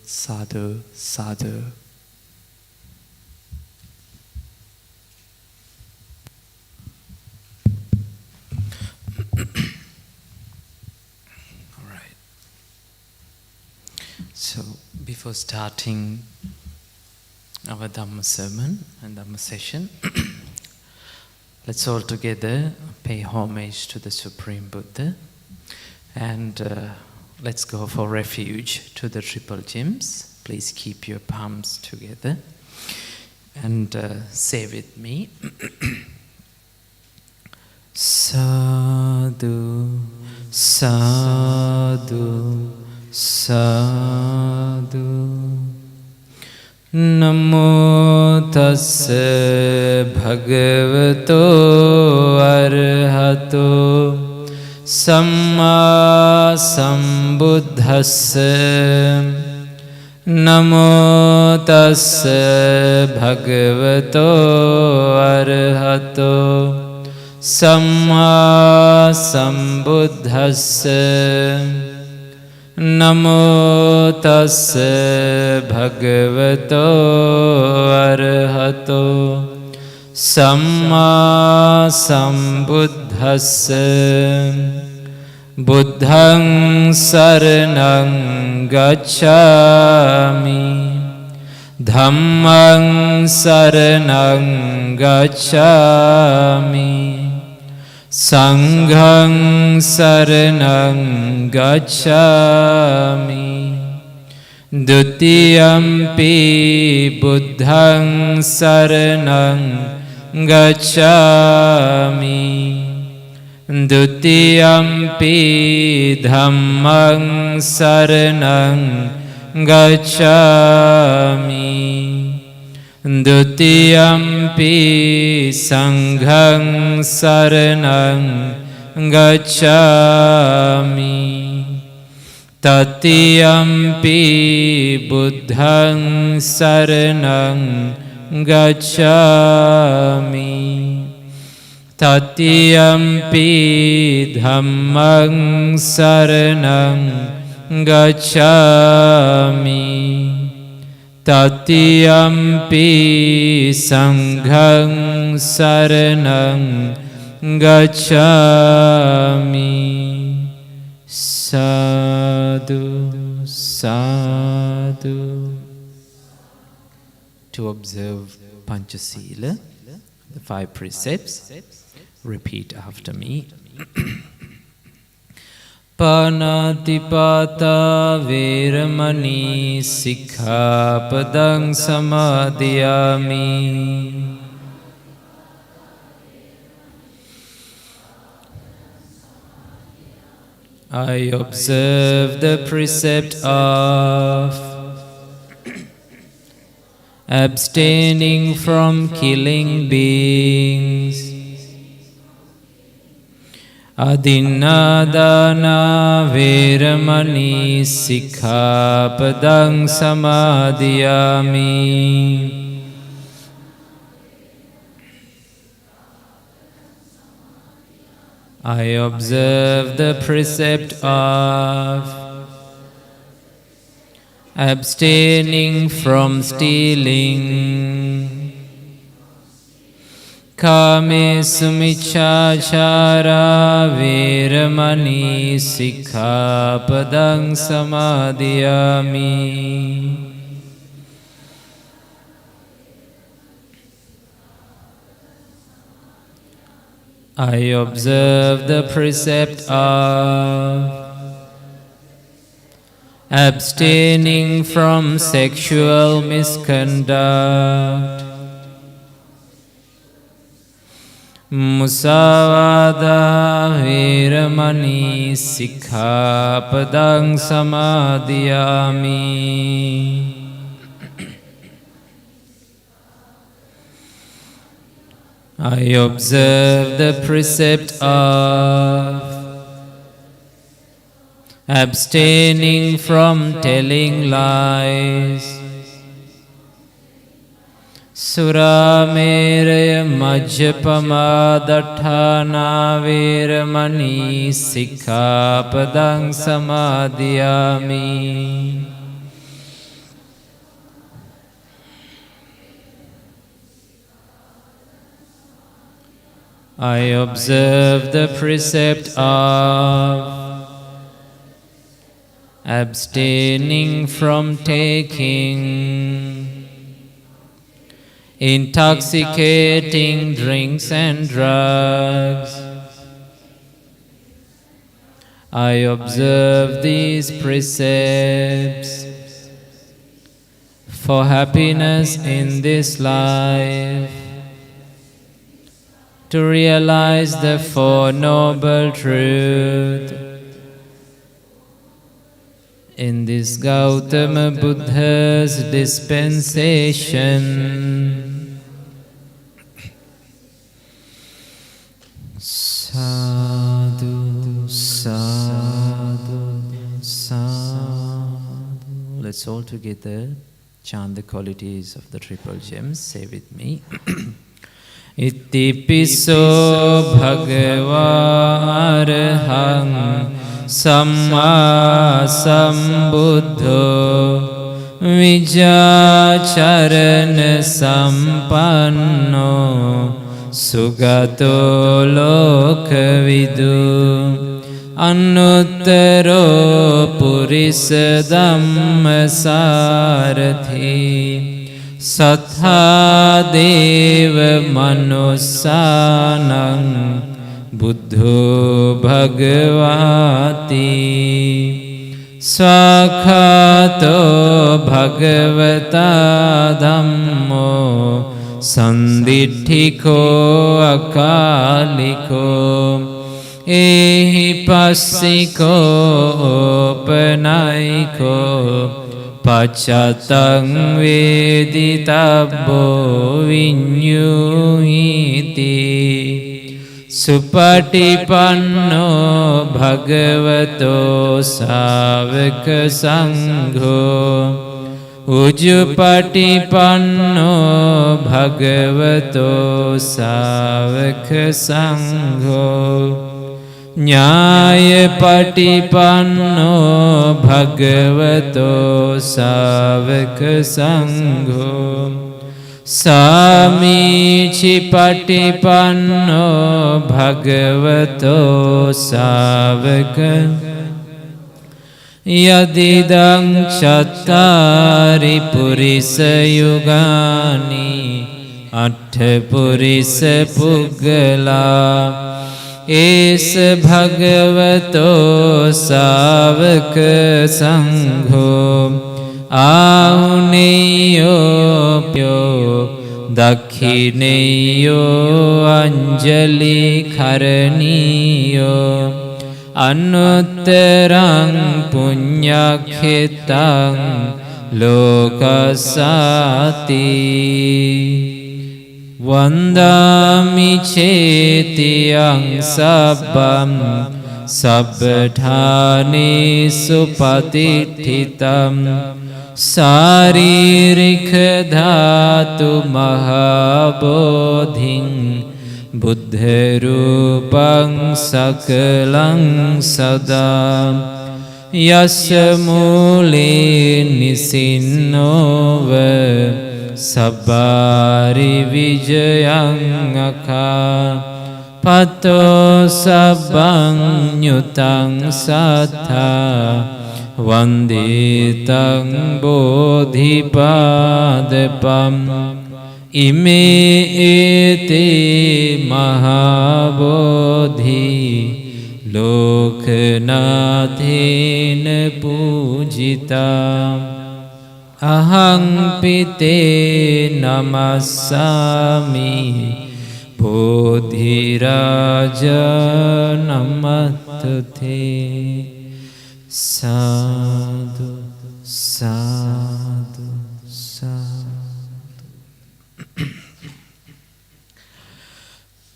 sadhu, sadhu. All right. So, before starting our Dhamma Sermon and Dhamma session, let's all together pay homage to the Supreme Buddha and let's go for refuge to the triple gems. Please keep your palms together and say with me, Sadhu, Sadhu, Sadhu. Namo tassa bhagavato arahato samma sambuddhassa. Namo tassa bhagavato arahato samma sambuddhassa. Namo tassa bhagavato arahato samma sambuddhassa. Buddhaṃ saranam gacchāmi, Dhammaṃ saranam gacchāmi, Sanghaṃ saranam gacchāmi. Dutiyampi buddhaṃ saranam gacchāmi, Dutiyampi dhammaṃ saranam gacchāmi, Dutiyampi sanghaṃ saranam gacchāmi, Tatiyampi buddhaṃ saranam gacchāmi, Tatiyampi dhammaṃ saranam gacchāmi, Tatiyampi sanghaṃ saranam gacchāmi. Sadhu, sadhu. To observe Panchasila, the 5 precepts, repeat after me. Panatipata veramani sikkhapadang samadhiyami. I observe the precept of abstaining from killing beings. Adinādana veramani sikkhapadang samadhiyami. I observe the precept of abstaining from stealing. Kāmesu micchāchārā veramani sikkhapadang samadhiyami. I observe the precept of abstaining from sexual misconduct. Musavada veramani sikkhapadang samadhiyami. I observe the precept of abstaining from telling lies. Surameraya majjapama daṭṭhāna veramani sikkhapadang samadhiyami. I observe the precept of abstaining from taking intoxicating drinks and drugs. I observe these precepts for happiness in this life, to realize the Four Noble Truths in this Gautama Buddha's dispensation. Sadhu, sadhu, sadhu. Let's all together chant the qualities of the triple gems. Say with me. Itipiso bhagava arahang samma sambuddho vijacharana sampanno sugato lokavidu anuttaro purisa dhamma sarathi Sattha deva manussanang buddho bhagavati svakhato bhagavata dhammo sanditthiko akaliko ehi passiko opanayiko Pachatang veditabbo vinyuhiti Supatipanno bhagavato savaka sangho Ujupatipanno bhagavato savaka sangho Nyaya patipanno bhagavato savaka sangho Samichi patipanno bhagavato savaka Yadidang chattari purisa yugani Atta purisa puggala Es bhagavato savaka sangho Ahuneyo pyo dakhineyo anjali kharaniyo Anuttarang punyakhitang lokasati Vandami chetiyang sabbam sabbadhani supatithitam saririkha dhatu mahabodhing buddha rupang sakalang sadam yasya mule nisinnova Sabbari vijayang akha Pato sabbang nyutang sattha Vanditang bodhipadapam Ime ete mahabodhi Lokanathena pujitam Ahang pite namassami Bodhiraja namattate Sadhu, sadhu, sadhu.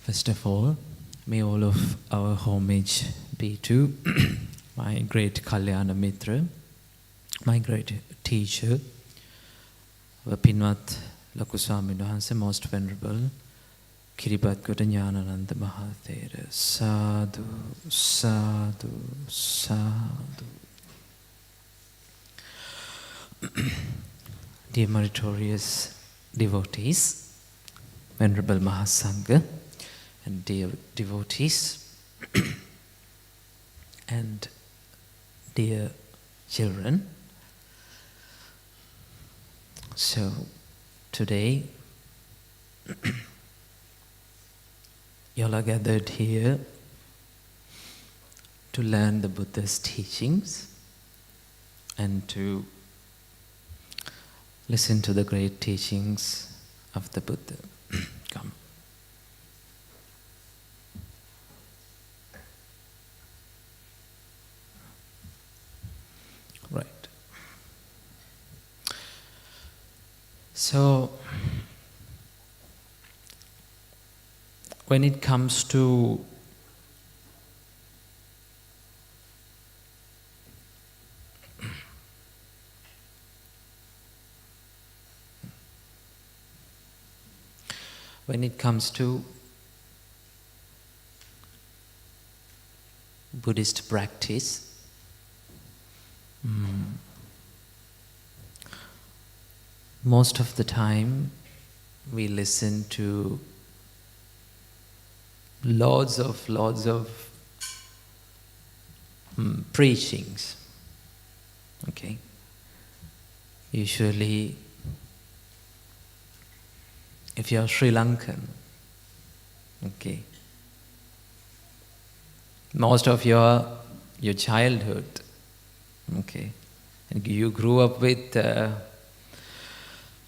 First of all, may all of our homage be to my great Kalyana Mitra, my great teacher, our Pinvat Laku Swamin Wahanse, most venerable Kiripatgota Jnanananda Mahathera. Sadhu, sadhu, sadhu. Dear meritorious devotees, Venerable Mahasangha, and dear devotees and dear children. So today you all are gathered here to learn the Buddha's teachings and to listen to the great teachings of the Buddha. Come. Right. So, when it comes to Buddhist practice, most of the time we listen to loads of preachings. Okay. Usually, if you are Sri Lankan, okay, most of your childhood, okay, and you grew up with a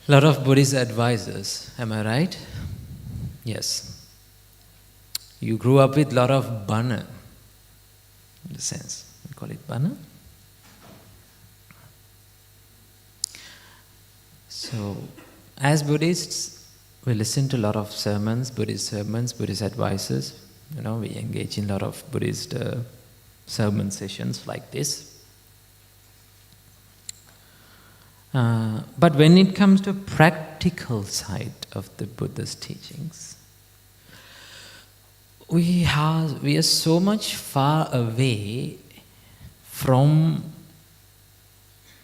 lot of Buddhist advisors, am I right? Yes. You grew up with a lot of bana, in a sense. We call it bana. So, as Buddhists, we listen to a lot of sermons, Buddhist advices. We engage in a lot of Buddhist sermon sessions like this. But when it comes to practical side of the Buddha's teachings, we are so much far away from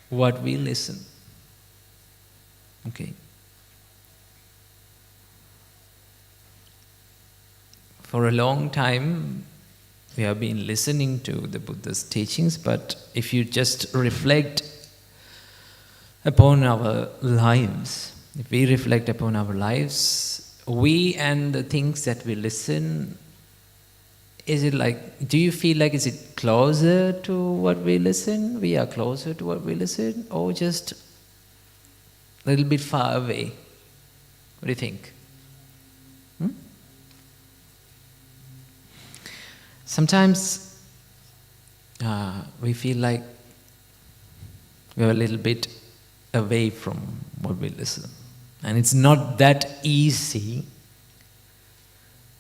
what we listen. Okay. For a long time, we have been listening to the Buddha's teachings, but if you just reflect upon our lives, we and the things that we listen, do you feel like, is it closer to what we listen? We are closer to what we listen, or just a little bit far away? What do you think? Sometimes we feel like we're a little bit away from what we listen. And it's not that easy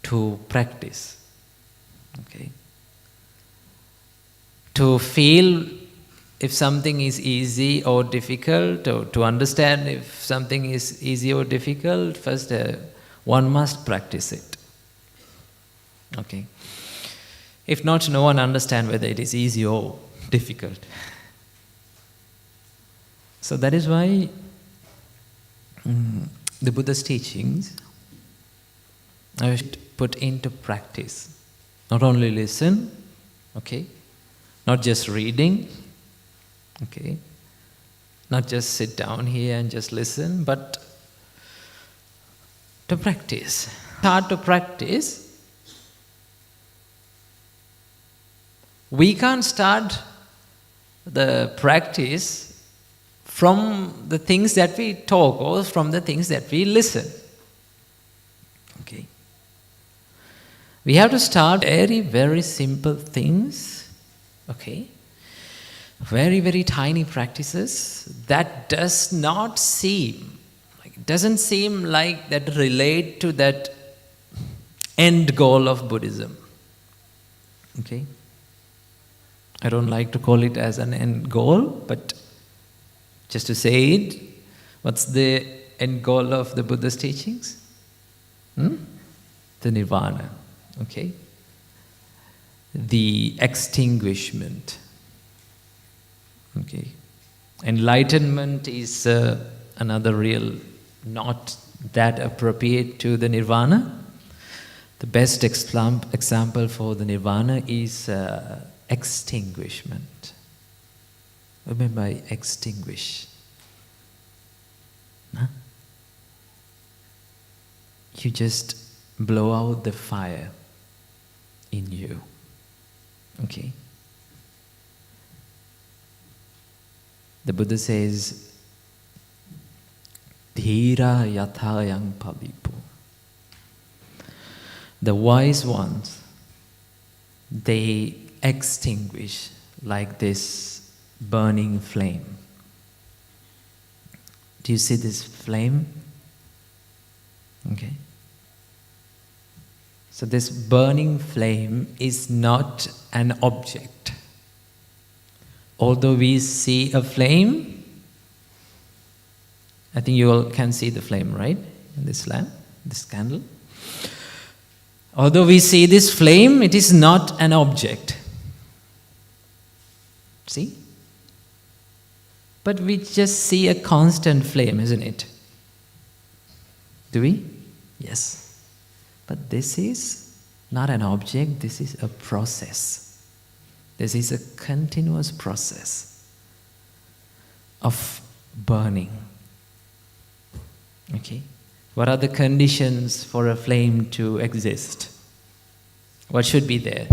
to practice. Okay? To feel if something is easy or difficult, or to understand if something is easy or difficult, first one must practice it. Okay? If not, no one understands whether it is easy or difficult. So that is why the Buddha's teachings I should put into practice. Not only listen, okay, not just reading, okay, not just sit down here and just listen, but to practice. Start to practice. We can't start the practice from the things that we talk or from the things that we listen. Okay. We have to start very, very simple things. Okay. Very, very tiny practices that doesn't seem like that relate to that end goal of Buddhism. Okay. I don't like to call it as an end goal, but just to say it, what's the end goal of the Buddha's teachings? The nirvana, okay? The extinguishment, okay? Enlightenment is another real, not that appropriate to the nirvana, The best example for the nirvana is extinguishment. Remember, extinguish. Huh? You just blow out the fire in you. Okay? The Buddha says, Dhira yathayang palipo. The wise ones, they extinguish like this burning flame. Do you see this flame? Okay. So this burning flame is not an object. Although we see a flame, I think you all can see the flame, right? In this lamp, this candle. Although we see this flame, it is not an object. See? But we just see a constant flame, isn't it? Do we? Yes. But this is not an object, this is a process. This is a continuous process of burning. Okay? What are the conditions for a flame to exist? What should be there?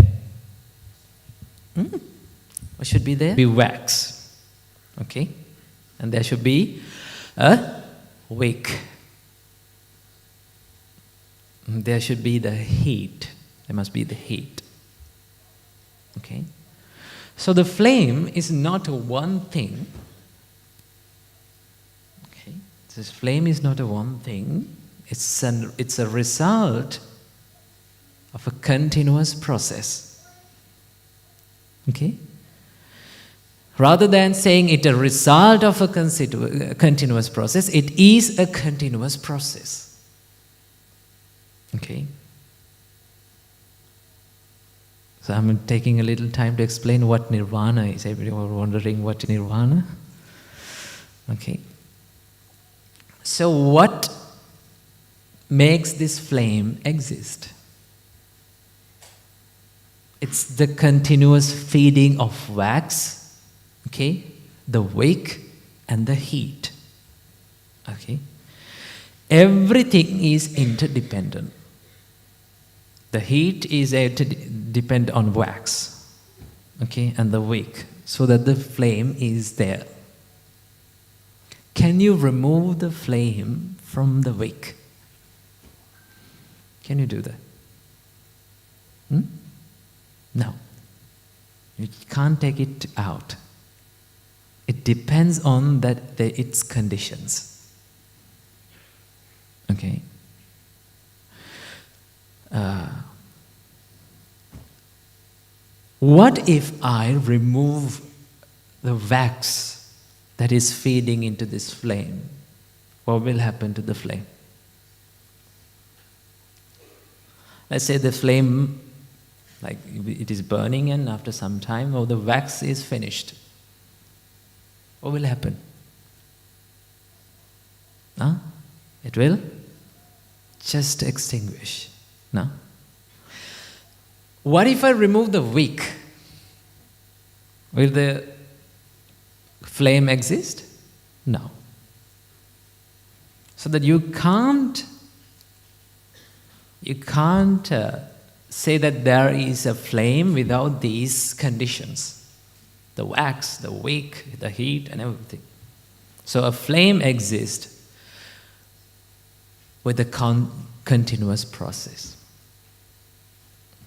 What should be there? Be wax. Okay? And there should be a wick. There should be the heat. There must be the heat. Okay? So the flame is not one thing. Okay? This flame is not a one thing. It's a result of a continuous process. Okay? Rather than saying it's a result of a continuous process, it is a continuous process. Okay? So I'm taking a little time to explain what nirvana is. Everyone wondering what nirvana? Okay. So what makes this flame exist? It's the continuous feeding of wax, okay, the wick and the heat. Okay? Everything is interdependent. The heat is depend on wax, okay, and the wick, so that the flame is there. Can you remove the flame from the wick? Can you do that? No. You can't take it out. It depends on its conditions. Okay? What if I remove the wax that is feeding into this flame? What will happen to the flame? Let's say the flame, like it is burning, and after some time, the wax is finished. What will happen? It will just extinguish. No? What if I remove the wick? Will the flame exist? No. So that you can't say that there is a flame without these conditions. The wax, the wick, the heat and everything. So a flame exists with a continuous process.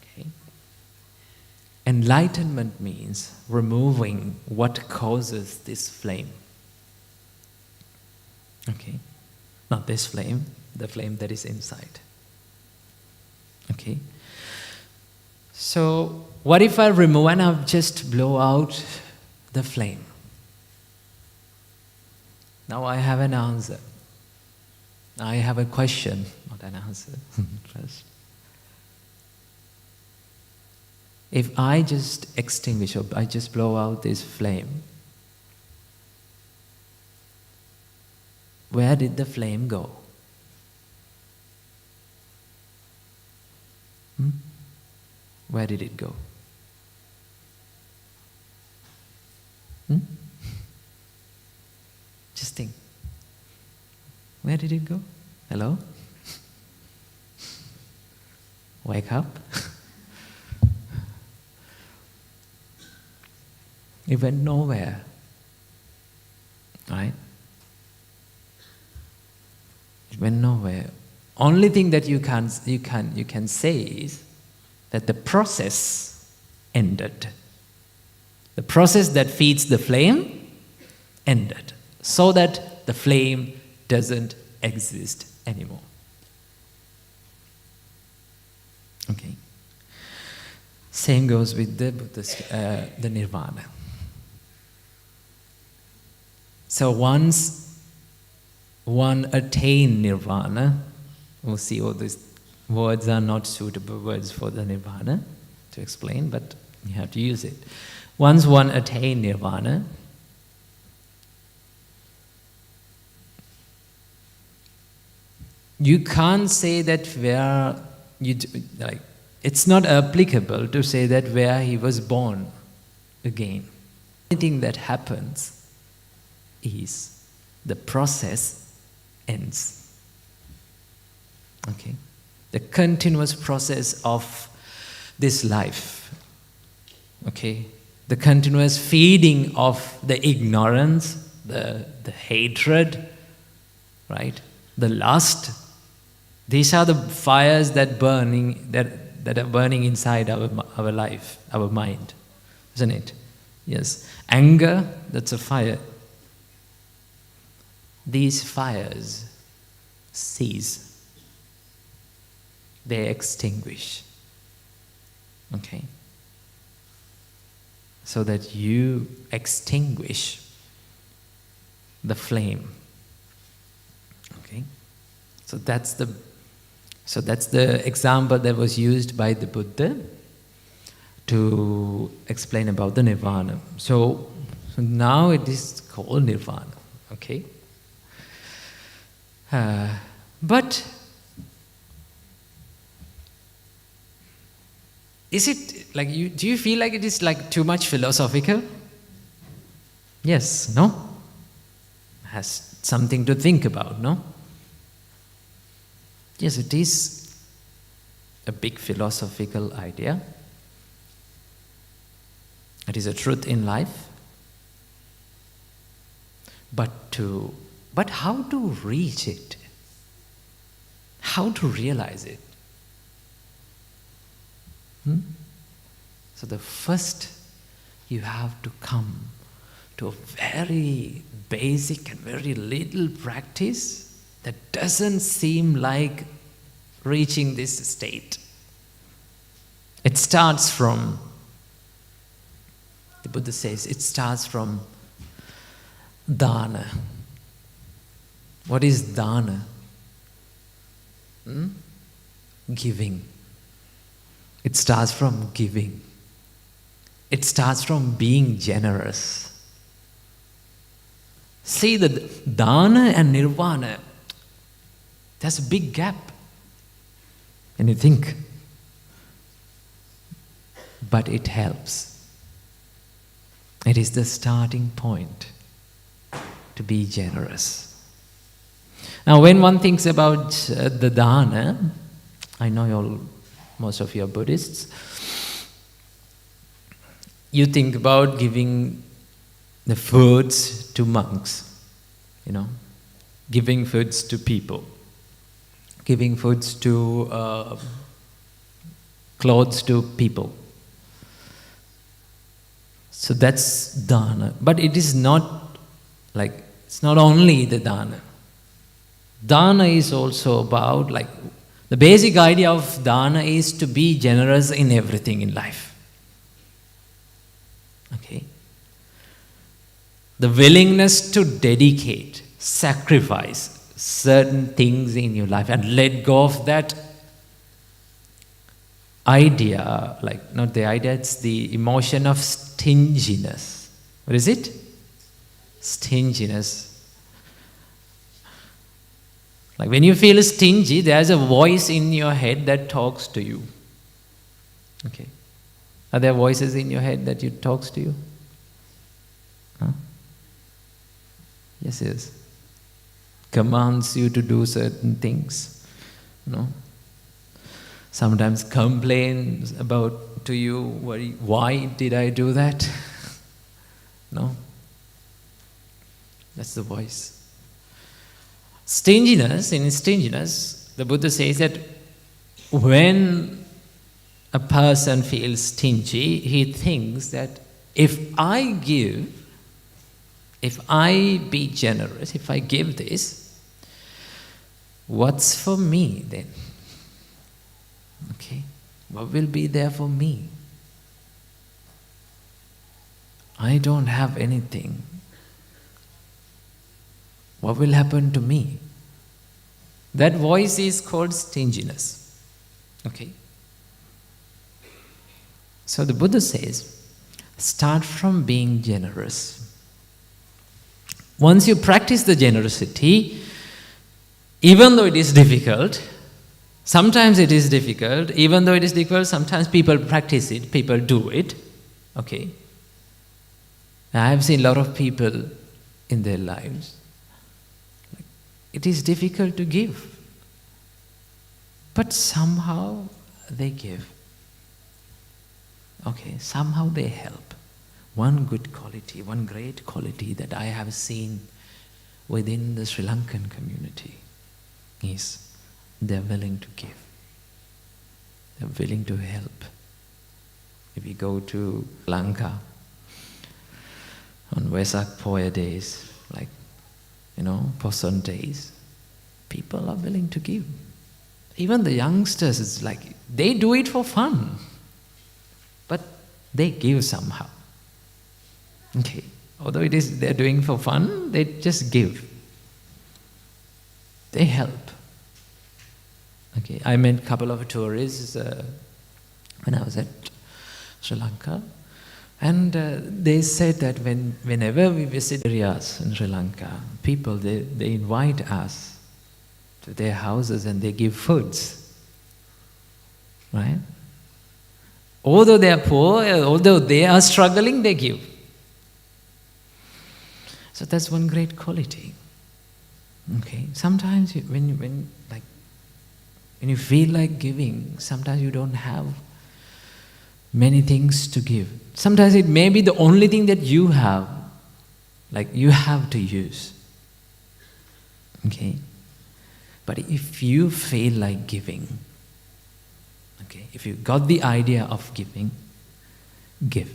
Okay? Enlightenment means removing what causes this flame. Okay? Not this flame, the flame that is inside. Okay? So, what if I remove and I just blow out the flame? Now I have an answer. I have a question, not an answer. First. If I just extinguish or I just blow out this flame, where did the flame go? Where did it go? Just think. Where did it go? Hello? Wake up. It went nowhere. Right? It went nowhere. Only thing that you can say is that the process ended. The process that feeds the flame ended, so that the flame doesn't exist anymore. Okay. Same goes with the nirvana. So once one attains nirvana, we'll see all these words are not suitable words for the nirvana to explain, but you have to use it. Once one attains nirvana, you can't say that it's not applicable to say that where he was born again. Anything that happens is the process ends. Okay? The continuous process of this life. Okay? The continuous feeding of the ignorance, the hatred, right? The lust. These are the fires that are burning inside our life, our mind, isn't it? Yes. Anger, that's a fire. These fires cease. They extinguish. Okay? So that you extinguish the flame. Okay? So that's the example that was used by the Buddha to explain about the nirvana. So now it is called nirvana. Okay? But is it like do you feel like it is like too much philosophical? Yes, no? Has something to think about, no? Yes, it is a big philosophical idea. It is a truth in life. But how to reach it? How to realize it? So the first, you have to come to a very basic and very little practice that doesn't seem like reaching this state. It starts from, the Buddha says, it starts from dana. What is dana? Giving. It starts from giving. It starts from being generous. See, the dana and nirvana, there's a big gap. And you think, but it helps. It is the starting point to be generous. Now, when one thinks about the dana, I know most of you are Buddhists, you think about giving the foods to monks, giving foods to people, giving foods to clothes to people. So that's dana. But it is not it's not only the dana. Dana is also about, the basic idea of dana is to be generous in everything in life. Okay? The willingness to dedicate, sacrifice certain things in your life and let go of that idea, not the idea, it's the emotion of stinginess. What is it? Stinginess. When you feel stingy, there's a voice in your head that talks to you. Okay? Are there voices in your head that talks to you? Huh? Yes. Commands you to do certain things. No? Sometimes complains about to you, why did I do that? No? That's the voice. Stinginess, in stinginess, the Buddha says that when a person feels stingy, he thinks that if I give, if I be generous, if I give this, what's for me then? Okay, what will be there for me? I don't have anything. What will happen to me? That voice is called stinginess. Okay? So the Buddha says, start from being generous. Once you practice the generosity, even though it is difficult, sometimes it is difficult, even though it is difficult, sometimes people practice it, people do it. Okay? I have seen a lot of people in their lives. It is difficult to give, but somehow they give. Okay, somehow they help. One good quality, one great quality that I have seen within the Sri Lankan community is they're willing to give. They're willing to help. If you go to Lanka on Vesak Poya days, like Poson days, people are willing to give. Even the youngsters, it's like, they do it for fun, but they give somehow. Okay, although they're doing for fun, they just give. They help. Okay, I met a couple of tourists when I was at Sri Lanka, and they said that whenever we visit areas in Sri Lanka, people, they invite us to their houses and they give foods. Right? Although they are poor, although they are struggling, they give. So that's one great quality. Okay, sometimes when you feel like giving, sometimes you don't have many things to give. Sometimes it may be the only thing that you have, like you have to use. Okay? But if you feel like giving, okay, if you got the idea of giving, give.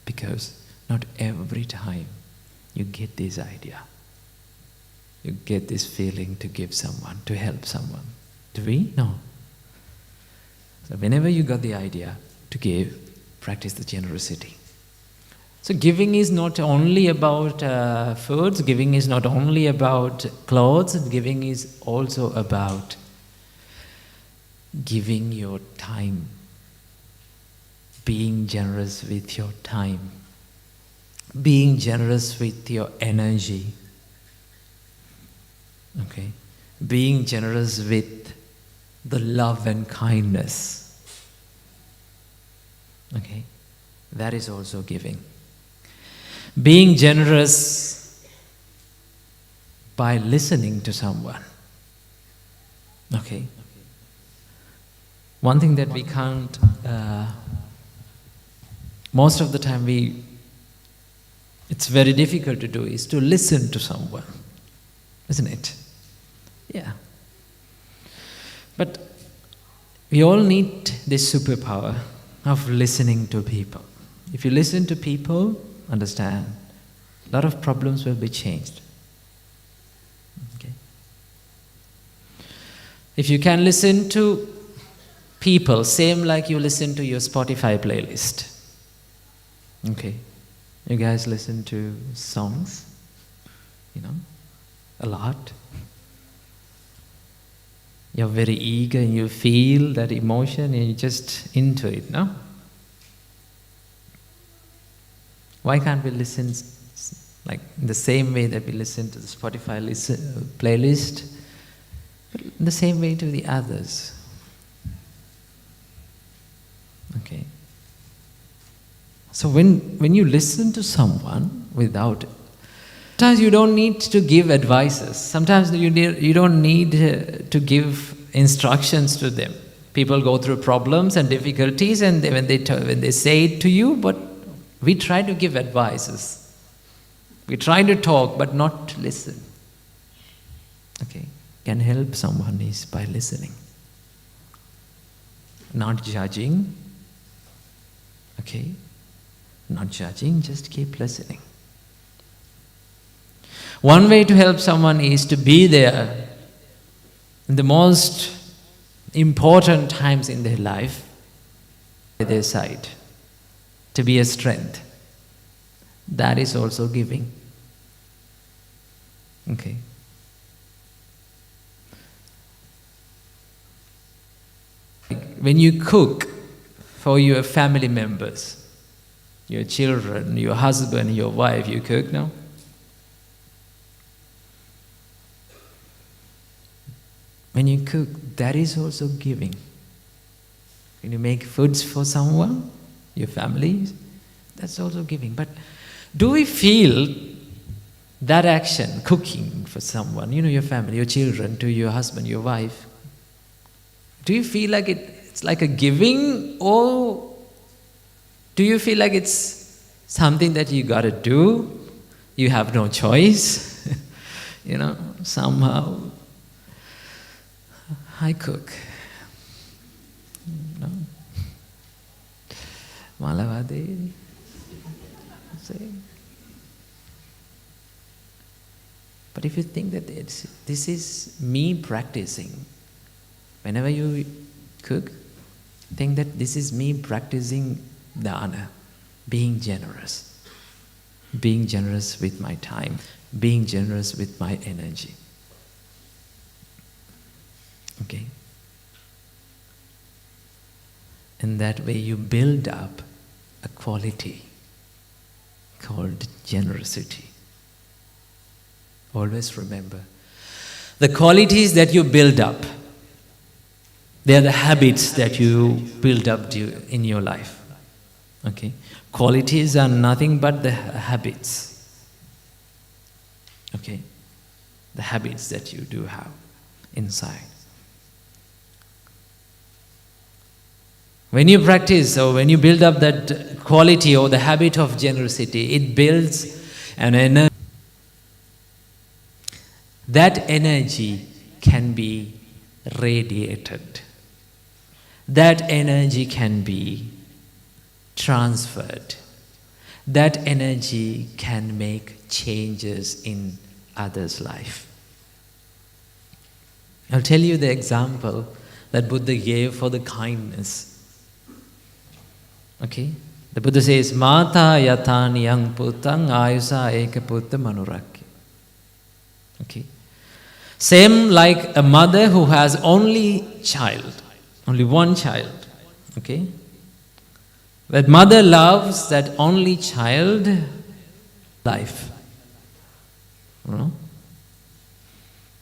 Because not every time you get this idea, you get this feeling to give someone, to help someone. Do we? No. So whenever you got the idea to give, practice the generosity. So giving is not only about foods, giving is not only about clothes, giving is also about giving your time, being generous with your time, being generous with your energy, okay, being generous with the love and kindness. Okay, that is also giving. Being generous by listening to someone. Okay. One thing that we can't, most of the time it's very difficult to do is to listen to someone, isn't it? Yeah. But we all need this superpower of listening to people. If you listen to people, understand, a lot of problems will be changed. Okay. If you can listen to people, same like you listen to your Spotify playlist. Okay. You guys listen to songs, a lot. You're very eager and you feel that emotion and you're just into it, no? Why can't we listen like in the same way that we listen to the Spotify playlist, in the same way to the others? Okay. So when you listen to someone without, sometimes you don't need to give advices. Sometimes you don't need to give instructions to them. People go through problems and difficulties, and when they say it to you, but we try to give advices. We try to talk, but not to listen. Okay, can help someone is by listening, not judging. Okay, not judging, just keep listening. One way to help someone is to be there in the most important times in their life, by their side, to be a strength. That is also giving. Okay. When you cook for your family members, your children, your husband, your wife, you cook now? When you cook, that is also giving. When you make foods for someone, your family, that's also giving. But do we feel that action, cooking for someone, your family, your children, to your husband, your wife, do you feel like it's like a giving, or do you feel like it's something that you got to do? You have no choice. Somehow I cook. Malavade. But if you think that this is me practicing, whenever you cook, think that this is me practicing dana, being generous with my time, being generous with my energy. Okay? And that way you build up a quality called generosity. Always remember, the qualities that you build up, they are the habits that you build up in your life. Okay? Qualities are nothing but the habits. Okay? The habits that you do have inside. When you practice or when you build up that quality or the habit of generosity, it builds an energy. That energy can be radiated. That energy can be transferred. That energy can make changes in others' life. I'll tell you the example that Buddha gave for the kindness. Okay? The Buddha says, Mata yatani yang putang ayusa eka putta manuraki. Okay? Same like a mother who has only one child. Okay? That mother loves that only child life.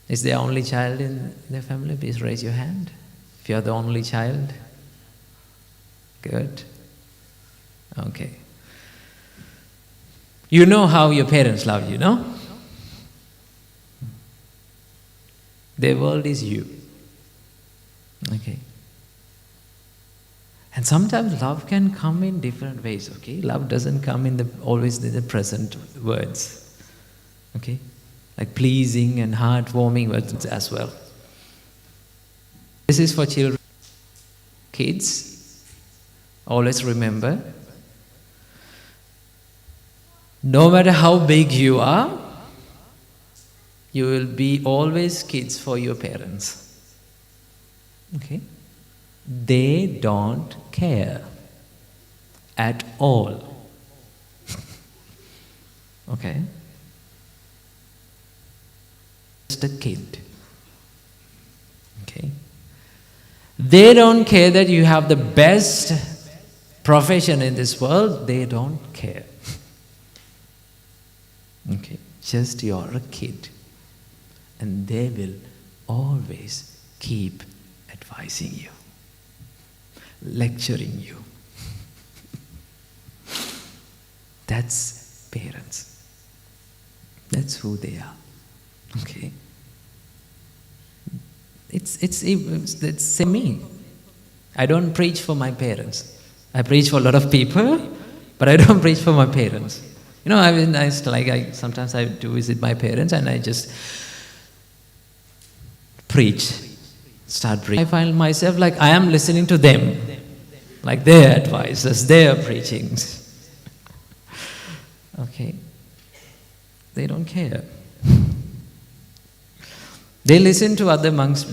Is there only child in the family? Please raise your hand. If you are the only child. Good. Okay. You know how your parents love you, no? Their world is you. Okay. And sometimes love can come in different ways, okay? Love doesn't come always in the present words. Okay? Like pleasing and heartwarming words as well. This is for children. Kids, always remember, no matter how big you are, you will be always kids for your parents. Okay? They don't care at all. Okay? Just a kid. Okay? They don't care that you have the best profession in this world. They don't care. Okay? Just you're a kid. And they will always keep advising you, lecturing you, That's parents. That's who they are. Okay? It's me. I don't preach for my parents. I preach for a lot of people, but I don't preach for my parents. You know, sometimes I do visit my parents and I just start preaching. I find myself like I am listening to them, like their advices, their preachings. Okay? They don't care. They listen to other monks'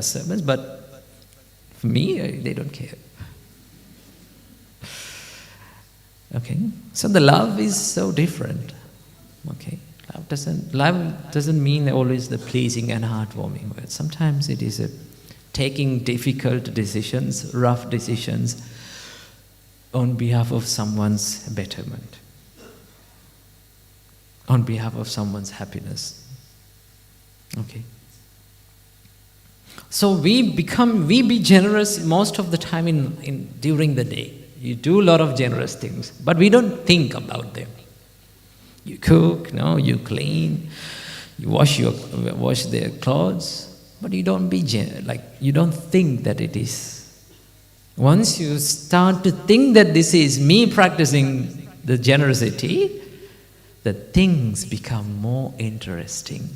sermons, but for me, they don't care. Okay, so the love is so different. Okay, love doesn't mean always the pleasing and heartwarming words. Sometimes it is taking difficult decisions, rough decisions, on behalf of someone's betterment, on behalf of someone's happiness. Okay. So we be generous most of the time during the day. You do a lot of generous things, but we don't think about them. You cook, you clean, you wash their clothes, but you don't you don't think that it is. Once you start to think that this is me practicing the generosity, the things become more interesting.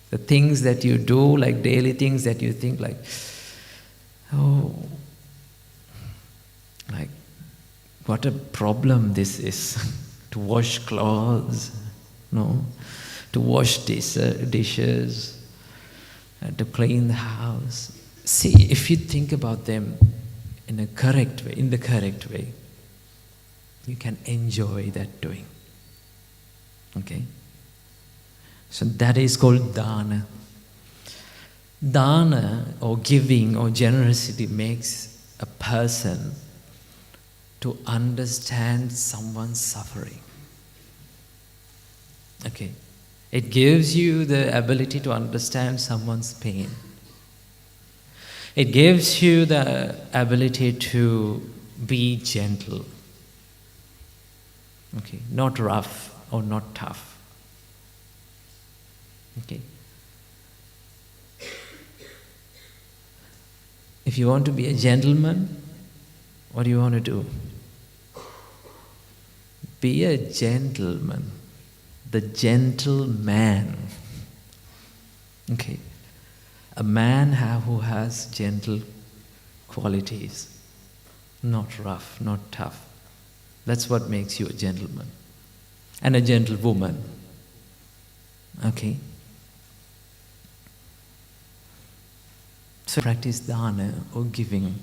The things that you do, like daily things that you think like, oh, like what a problem this is. To wash clothes, to wash dishes, to clean the house. See, if you think about them in the correct way, you can enjoy that doing. Okay? So that is called dana. Dana, or giving, or generosity, makes a person to understand someone's suffering. Okay. It gives you the ability to understand someone's pain. It gives you the ability to be gentle. Okay. Not rough or not tough. Okay. If you want to be a gentleman, what do you want to do? Be a gentleman, the gentle man. Okay, a man who has gentle qualities, not rough, not tough. That's what makes you a gentleman and a gentlewoman. Okay. So practice dana, or giving,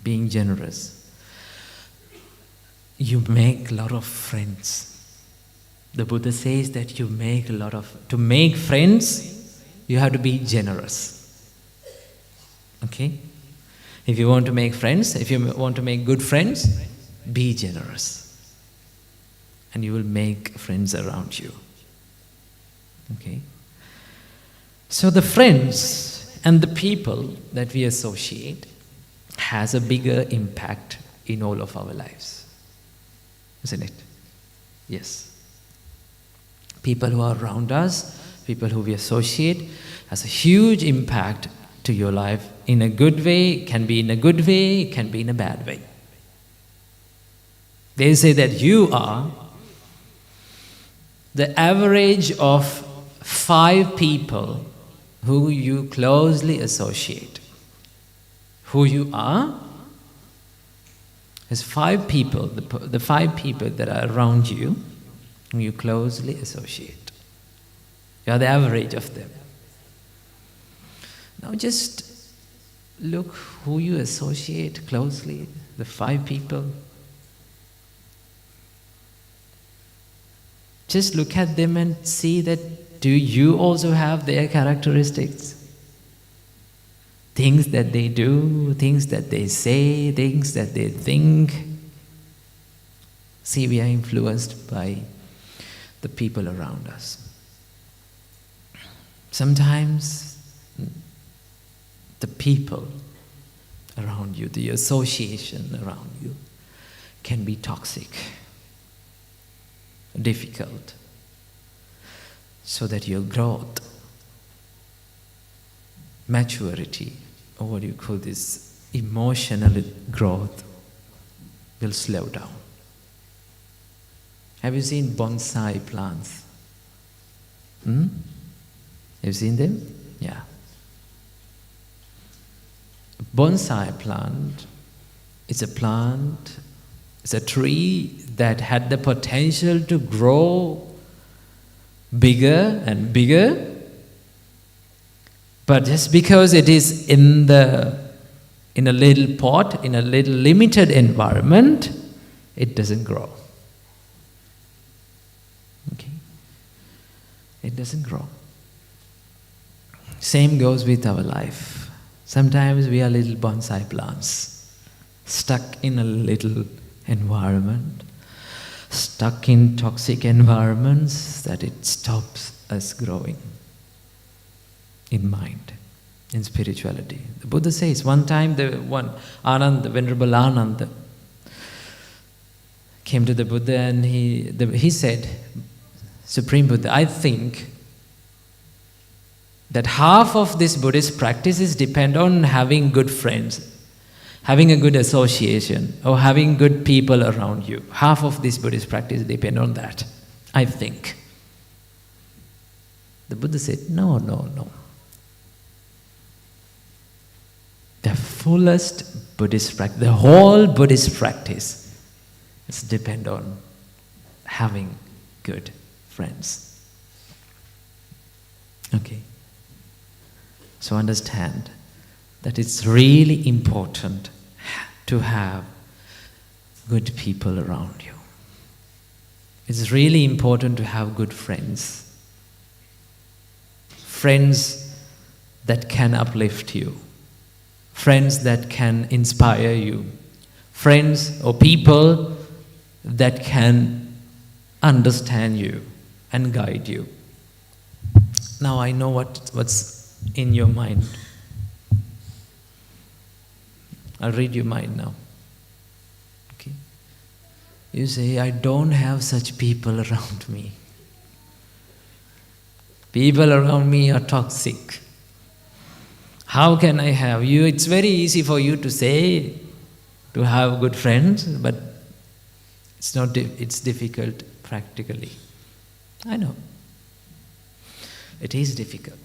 being generous. You make a lot of friends. The Buddha says that to make friends, you have to be generous. Okay? If you want to make friends, if you want to make good friends, be generous. And you will make friends around you. Okay? So the friends and the people that we associate has a bigger impact in all of our lives. Isn't it? Yes. People who are around us, people who we associate, has a huge impact to your life in a good way. It can be in a good way, it can be in a bad way. They say that you are the average of 5 people who you closely associate. Who you are is 5 people, the 5 people that are around you, whom you closely associate. You are the average of them. Now just look who you associate closely, the 5 people. Just look at them and see that, do you also have their characteristics? Things that they do, things that they say, things that they think. See, we are influenced by the people around us. Sometimes the people around you, the association around you, can be toxic. difficult, so that your growth, maturity, or what do you call this, emotional growth will slow down. Have you seen bonsai plants? Have you seen them? Yeah. Bonsai plant is a tree that had the potential to grow bigger and bigger, but just because it is in a little pot, in a little limited environment, it doesn't grow. Okay? It doesn't grow. Same goes with our life. Sometimes we are little bonsai plants, stuck in a little environment, stuck in toxic environments that it stops us growing in mind, in spirituality. The Buddha says, one time the Venerable Ananda came to the Buddha and he said, Supreme Buddha, I think that half of this Buddhist practices depend on having good friends, having a good association, or having good people around you. Half of this Buddhist practice depend on that, I think. The Buddha said, no. The fullest Buddhist practice, the whole Buddhist practice, is depend on having good friends. Okay. So understand that it's really important to have good people around you. It's really important to have good friends. Friends that can uplift you. Friends that can inspire you. Friends or people that can understand you and guide you. Now I know what's in your mind. I'll read your mind now. Okay? You say, I don't have such people around me. People around me are toxic. How can I have you? It's very easy for you to say, to have good friends, but it's difficult practically. I know. It is difficult.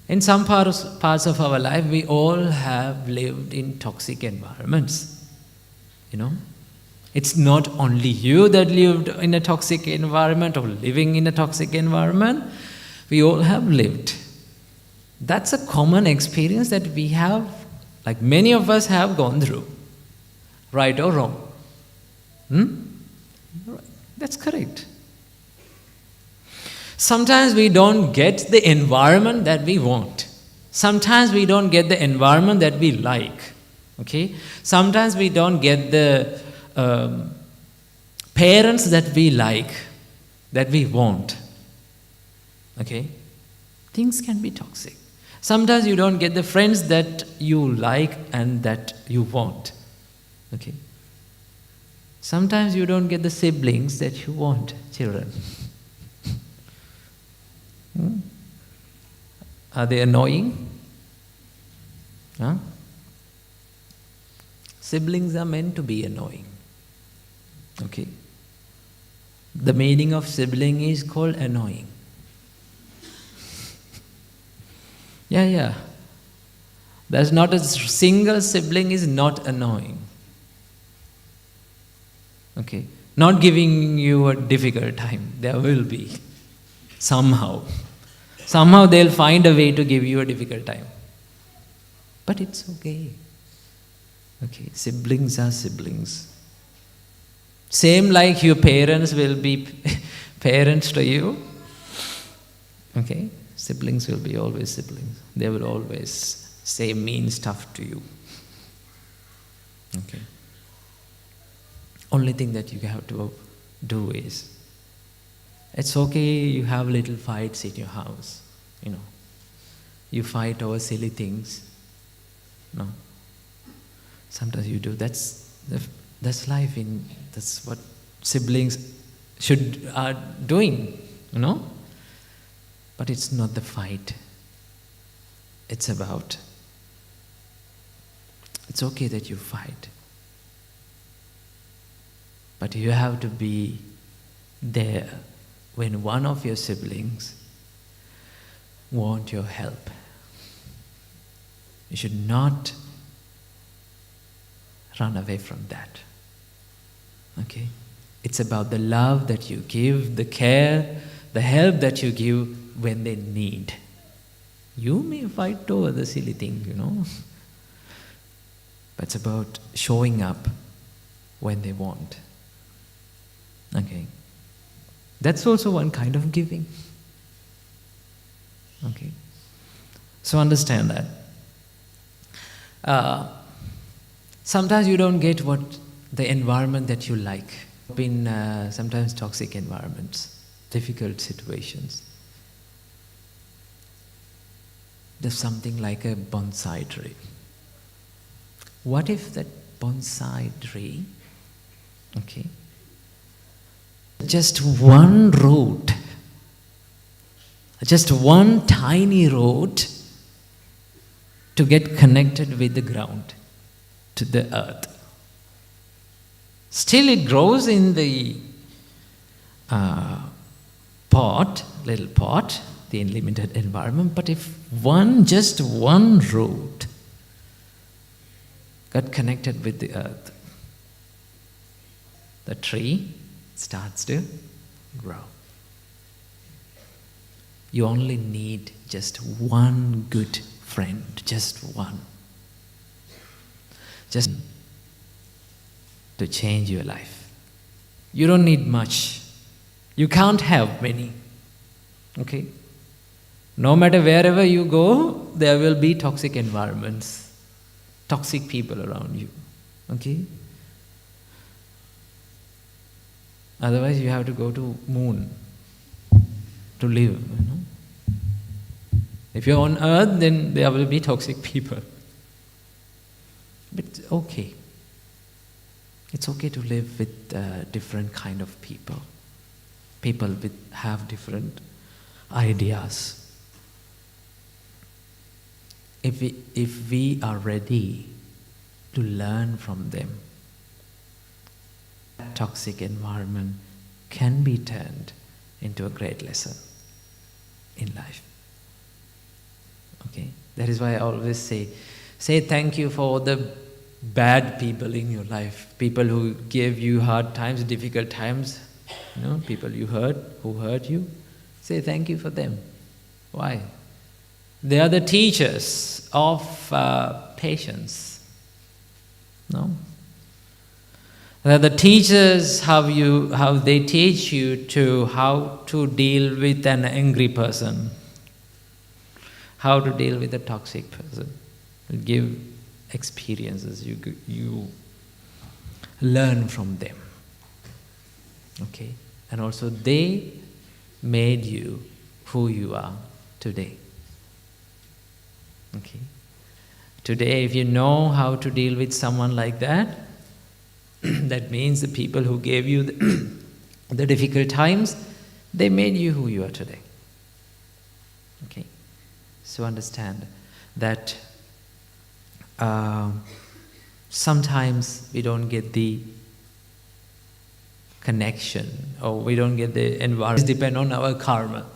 In some parts of our life, we all have lived in toxic environments. You know? It's not only you that lived in a toxic environment or living in a toxic environment. We all have lived. That's a common experience that we have, like many of us have gone through. Right or wrong? That's correct. Sometimes we don't get the environment that we want. Sometimes we don't get the environment that we like. Okay? Sometimes we don't get the parents that we like, that we want. Okay? Things can be toxic. Sometimes you don't get the friends that you like and that you want. Okay? Sometimes you don't get the siblings that you want, children. Are they annoying? Huh? Siblings are meant to be annoying. Okay? The meaning of sibling is called annoying. Yeah. There's not a single sibling is not annoying. Okay? Not giving you a difficult time. There will be. Somehow. Somehow they'll find a way to give you a difficult time. But it's okay. Okay, siblings are siblings. Same like your parents will be parents to you. Okay, siblings will be always siblings. They will always say mean stuff to you. Okay. Only thing that you have to do is, it's okay you have little fights in your house, you know. You fight over silly things. No. Sometimes you do. That's life. That's what siblings are doing, But it's not the fight. It's okay that you fight. But you have to be there when one of your siblings want your help. You should not run away from that. Okay? It's about the love that you give, the care, the help that you give when they need. You may fight over the silly thing, But it's about showing up when they want. Okay? That's also one kind of giving. Okay? So understand that. Sometimes you don't get the environment that you like. In sometimes toxic environments, difficult situations. There's something like a bonsai tree. What if that bonsai tree, just one root, just one tiny root to get connected with the ground, to the earth. Still it grows in the little pot, the limited environment, but if just one root got connected with the earth, the tree starts to grow. You only need just one good friend, just one. Just to change your life. You don't need much. You can't have many. Okay? No matter wherever you go, there will be toxic environments, toxic people around you. Okay? Otherwise you have to go to moon to live. If you're on earth, then there will be toxic people. But okay. It's okay to live with different kind of people. People have different ideas. If we are ready to learn from them, that toxic environment can be turned into a great lesson in life. Okay? That is why I always say thank you for the bad people in your life, people who gave you hard times, difficult times, people who hurt you. Say thank you for them. Why? They are the teachers of patience. No? They are the teachers how they teach you how to deal with an angry person, how to deal with a toxic person. Give experiences, you learn from them. Okay? And also they made you who you are today. Okay? Today, if you know how to deal with someone like that, that means the people who gave you the difficult times, they made you who you are today. Okay? So understand that sometimes we don't get the connection or we don't get the environment. It depends on our karma.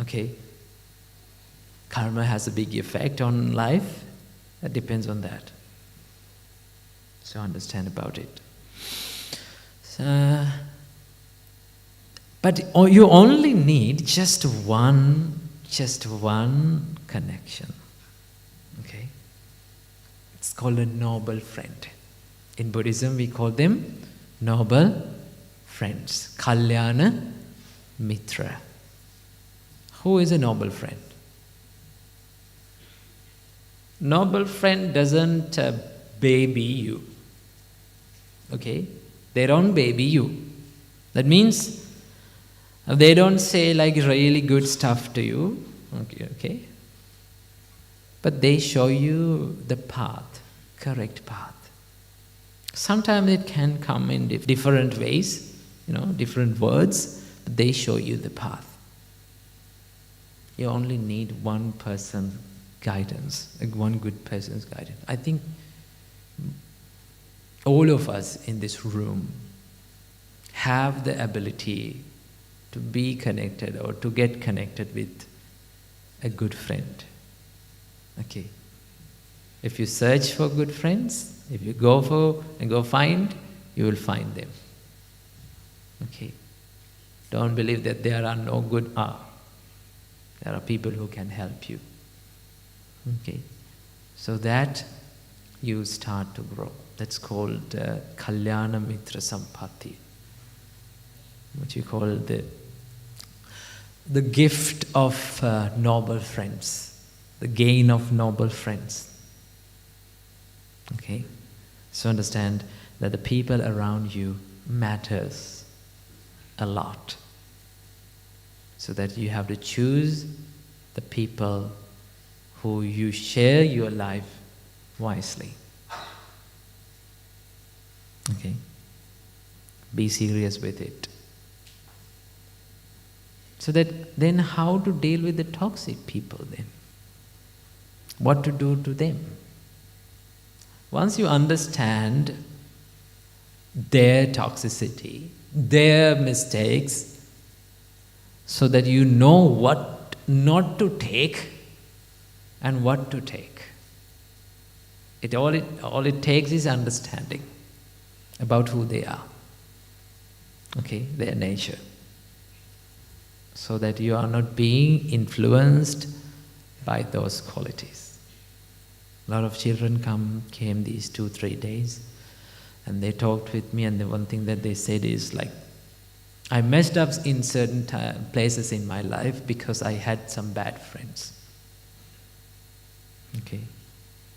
Okay? Karma has a big effect on life. That depends on that. So understand about it. But you only need just one connection. Okay? It's called a noble friend. In Buddhism, we call them noble friends. Kalyana Mitra. Who is a noble friend? Noble friend doesn't baby you. Okay? They don't baby you. That means they don't say like really good stuff to you. Okay? But they show you the path, correct path. Sometimes it can come in different ways. different words, but they show you the path. You only need one person's guidance, one good person's guidance. I think all of us in this room have the ability to be connected or to get connected with a good friend. Okay. If you search for good friends, if you go find, you will find them. Okay. Don't believe that there are no good. There are people who can help you. Okay. So that you start to grow. That's called Kalyana Mitra Sampatti. What you call the gift of noble friends, the gain of noble friends. Okay? So understand that the people around you matters a lot. So that you have to choose the people who you share your life wisely. Okay? Be serious with it. So that then how to deal with the toxic people then? What to do to them? Once you understand their toxicity, their mistakes, so that you know what not to take and what to take. All it takes is understanding about who they are. Okay, their nature. So that you are not being influenced by those qualities. A lot of children came these 2-3 days, and they talked with me, and the one thing that they said is like, I messed up in certain places in my life because I had some bad friends. Okay.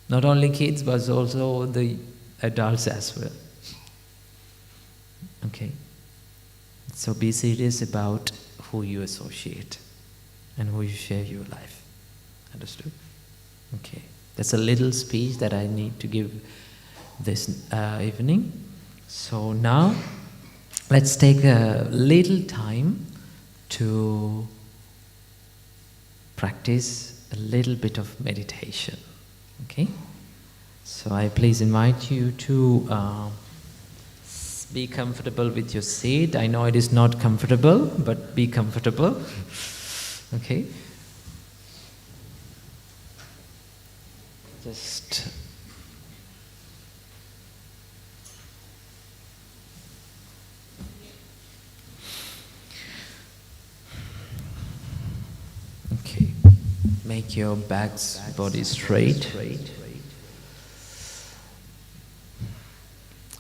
Not only kids, but also the adults as well. Okay. So be serious about who you associate and who you share your life. Understood? Okay. That's a little speech that I need to give this evening. So now, let's take a little time to practice a little bit of meditation. Okay? So I please invite you to be comfortable with your seat. I know it is not comfortable, but be comfortable. Okay? Just okay. Make your body straight.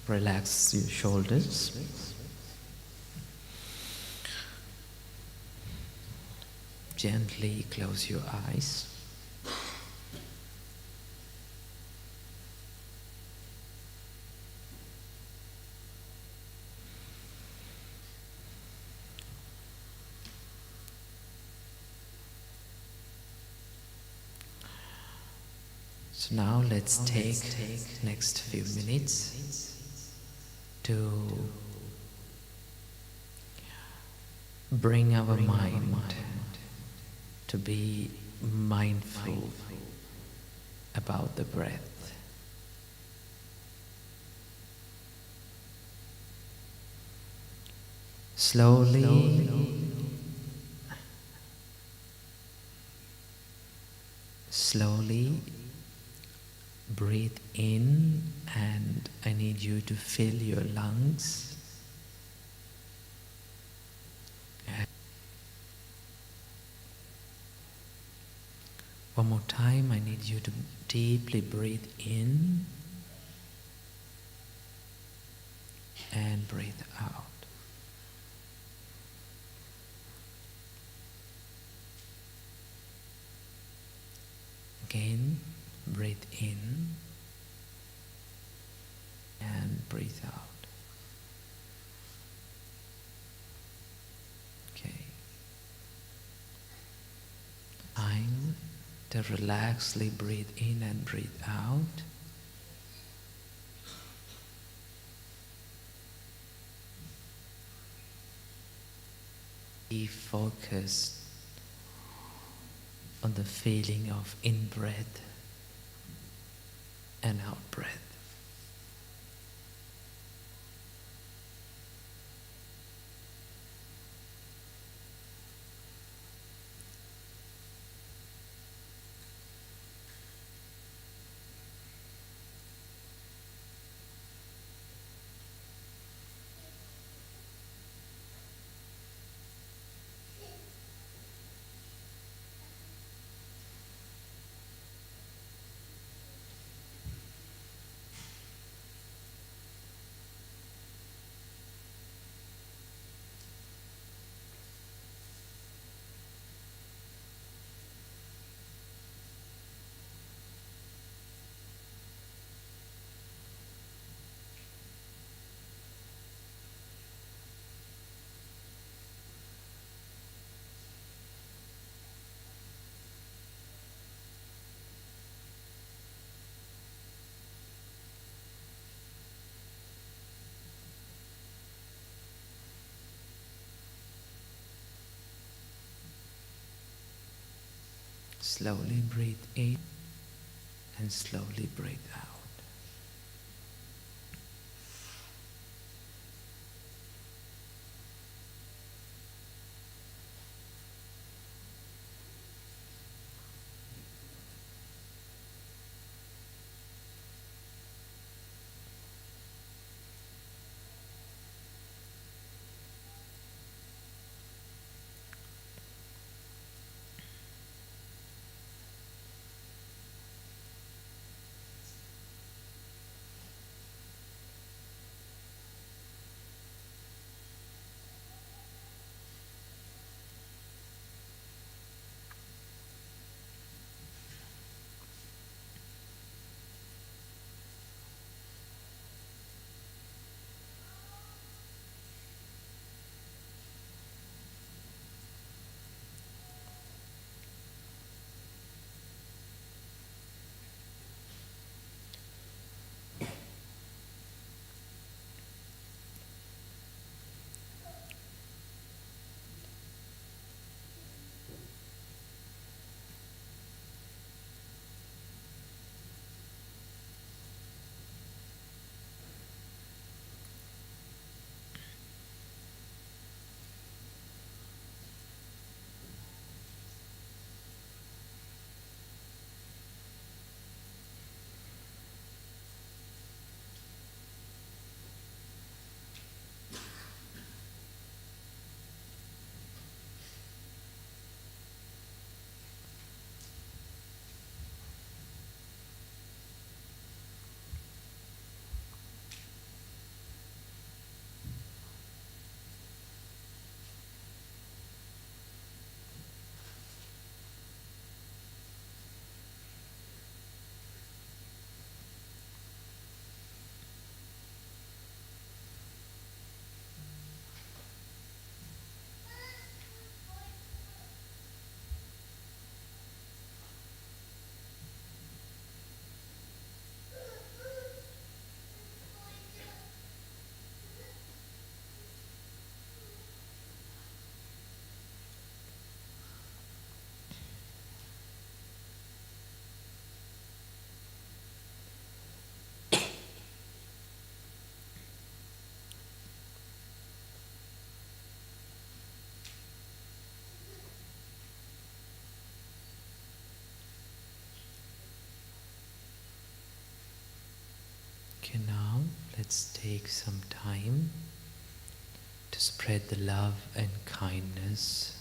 Relax your shoulders. Gently close your eyes. So now let's take next few minutes to bring our mind to be mindful about the breath. Slowly breathe in, and I need you to fill your lungs. One more time, I need you to deeply breathe in and breathe out. Again, breathe in and breathe out. Okay. Time to relaxedly breathe in and breathe out. Be focused on the feeling of in-breath and out-breath. Slowly breathe in and slowly breathe out. Okay, now let's take some time to spread the love and kindness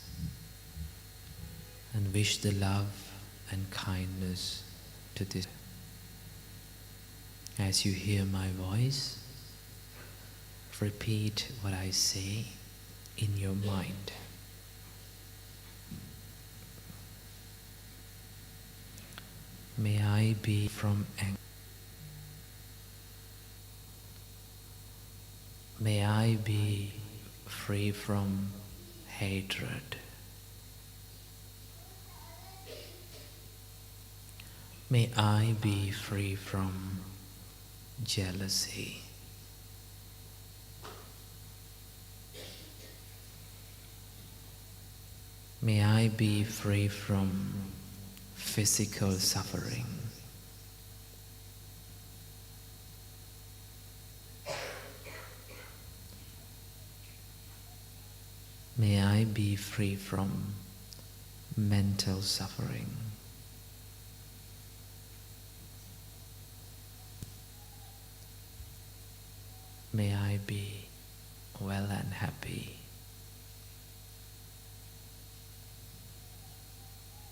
and wish the love and kindness to this. As you hear my voice, repeat what I say in your mind. May I be from anger. May I be free from hatred. May I be free from jealousy. May I be free from physical suffering. May I be free from mental suffering. May I be well and happy.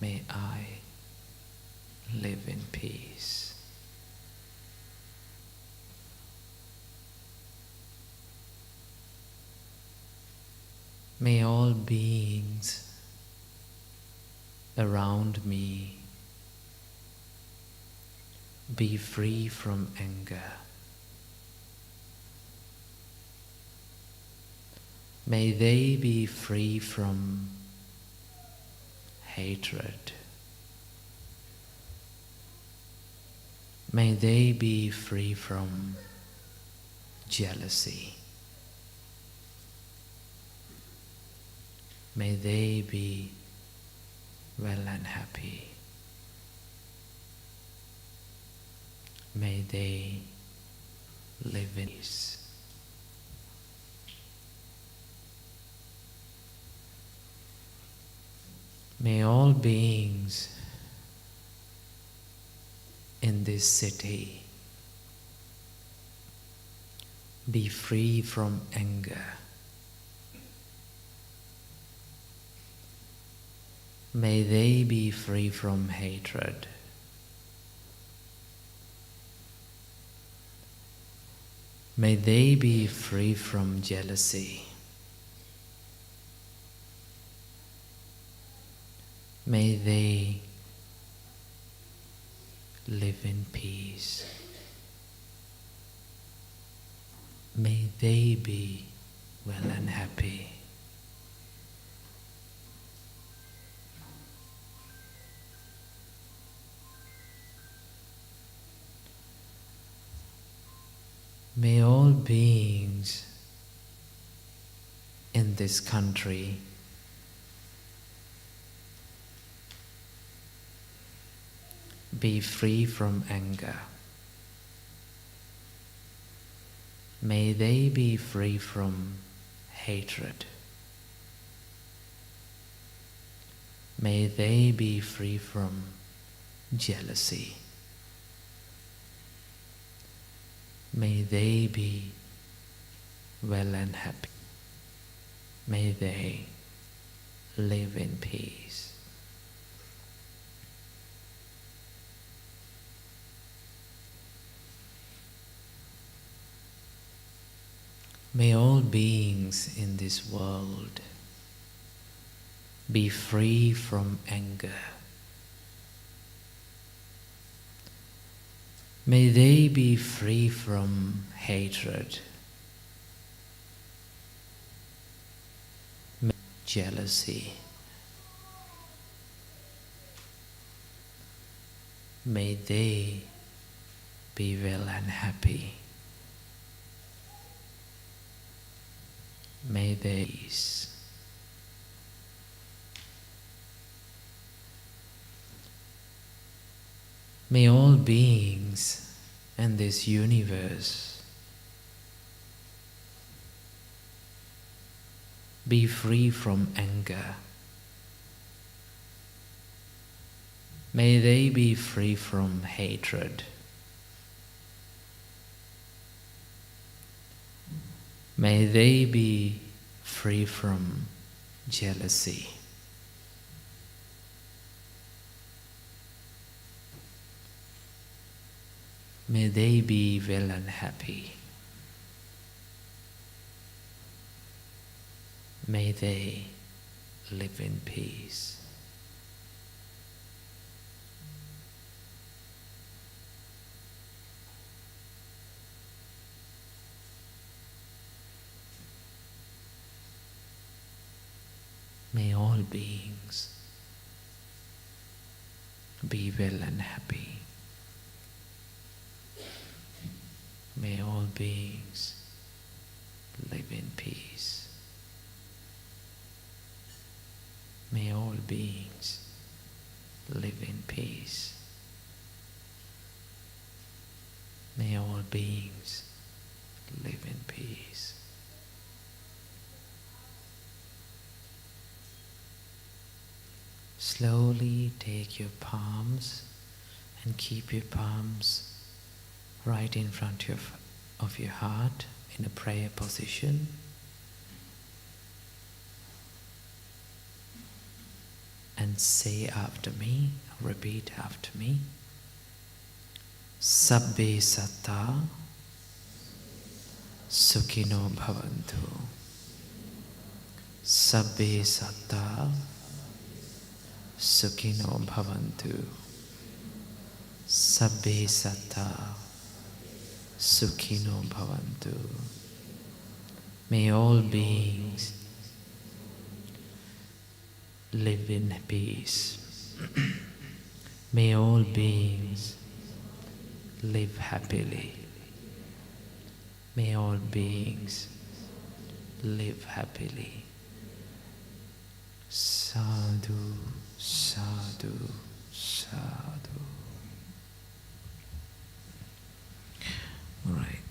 May I live in peace. May all beings around me be free from anger. May they be free from hatred. May they be free from jealousy. May they be well and happy. May they live in peace. May all beings in this city be free from anger. May they be free from hatred. May they be free from jealousy. May they live in peace. May they be well and happy. May all beings in this country be free from anger. May they be free from hatred. May they be free from jealousy. May they be well and happy. May they live in peace. May all beings in this world be free from anger. May they be free from hatred, jealousy. May they be well and happy. May they peace. May all beings in this universe be free from anger. May they be free from hatred. May they be free from jealousy. May they be well and happy. May they live in peace. May all beings be well and happy. May all beings live in peace. May all beings live in peace. May all beings live in peace. Slowly take your palms and keep your palms right in front of your heart in a prayer position. And say after me, repeat after me. Sabbe satta sukhino bhavantu. Sabbe satta sukhino bhavantu. Sabbe satta sukhino bhavantu. May all beings live in peace. May all beings live happily. May all beings live happily. Sadhu, sadhu, sadhu. All right.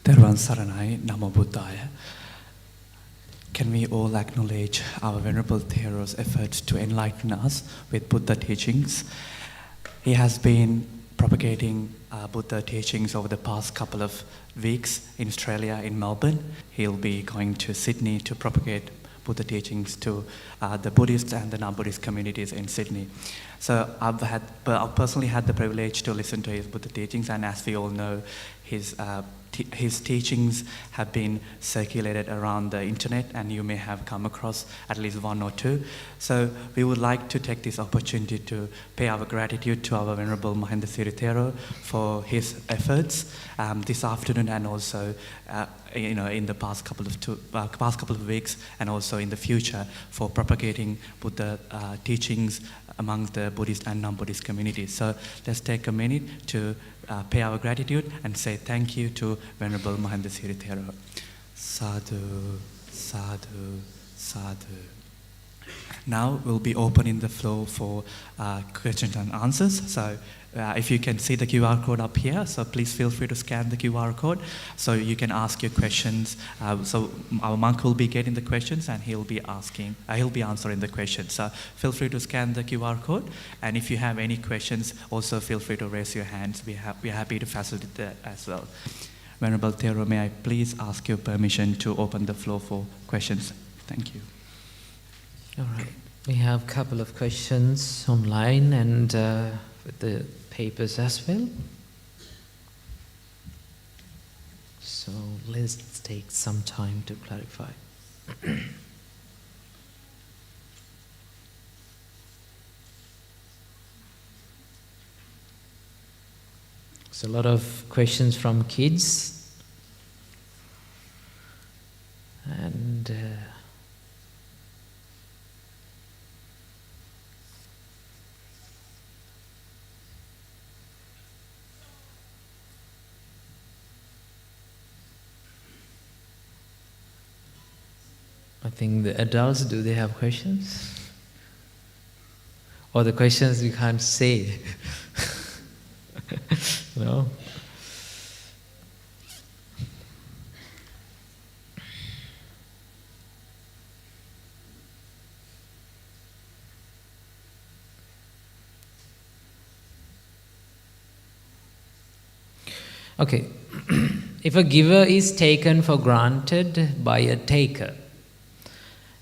Thero Saranai, Namo Buddhaya. Can we all acknowledge our Venerable Thero's efforts to enlighten us with Buddha teachings? He has been propagating Buddha teachings over the past couple of weeks in Australia, in Melbourne. He'll be going to Sydney to propagate Buddha teachings to the Buddhist and the non-Buddhist communities in Sydney. So I've personally had the privilege to listen to his Buddha teachings, and as we all know, his teachings have been circulated around the internet, and you may have come across at least one or two. So we would like to take this opportunity to pay our gratitude to our Venerable Mahindasiri Thero for his efforts this afternoon, and also in the past couple of weeks, and also in the future, for propagating Buddha teachings amongst the Buddhist and non-Buddhist communities. So let's take a minute to pay our gratitude and say thank you to Venerable Mahindasiri Thero. Sadhu, sadhu, sadhu. Now we'll be opening the floor for questions and answers. So if you can see the QR code up here, so please feel free to scan the QR code so you can ask your questions. So our monk will be getting the questions, and he'll be answering the questions. So feel free to scan the QR code, and if you have any questions, also feel free to raise your hands. We're happy to facilitate that as well. Venerable Thero, may I please ask your permission to open the floor for questions? Thank you. All right. We have a couple of questions online and with the papers as well. So let's take some time to clarify. So a lot of questions from kids, and I think the adults, do they have questions? Or the questions you can't say? No? Okay. If a giver is taken for granted by a taker,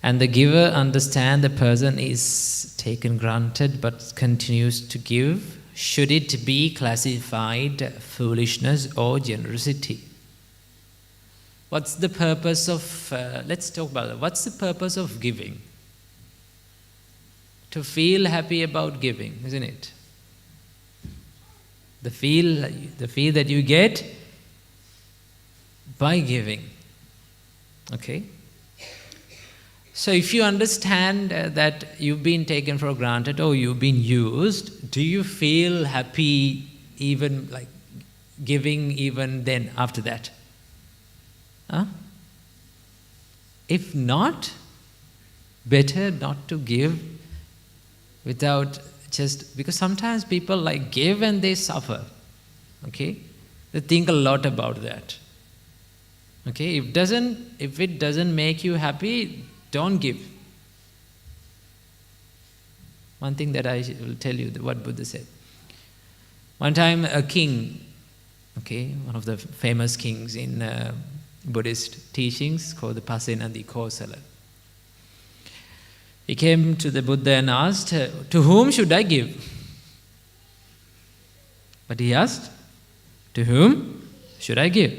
and the giver understands the person is taken granted but continues to give, should it be classified foolishness or generosity? What's the purpose of, let's talk about it. What's the purpose of giving? To feel happy about giving, isn't it? The feel that you get by giving. Okay? So if you understand that you've been taken for granted or you've been used, do you feel happy even like giving even then after that? Huh? If not, better not to give without just, because sometimes people like give and they suffer. Okay? They think a lot about that. Okay? If it doesn't make you happy, don't give. One thing that I will tell you, what Buddha said. One time a king, okay, one of the famous kings in Buddhist teachings called the Pasenadi Kosala. He came to the Buddha and asked, to whom should I give? But he asked, to whom should I give?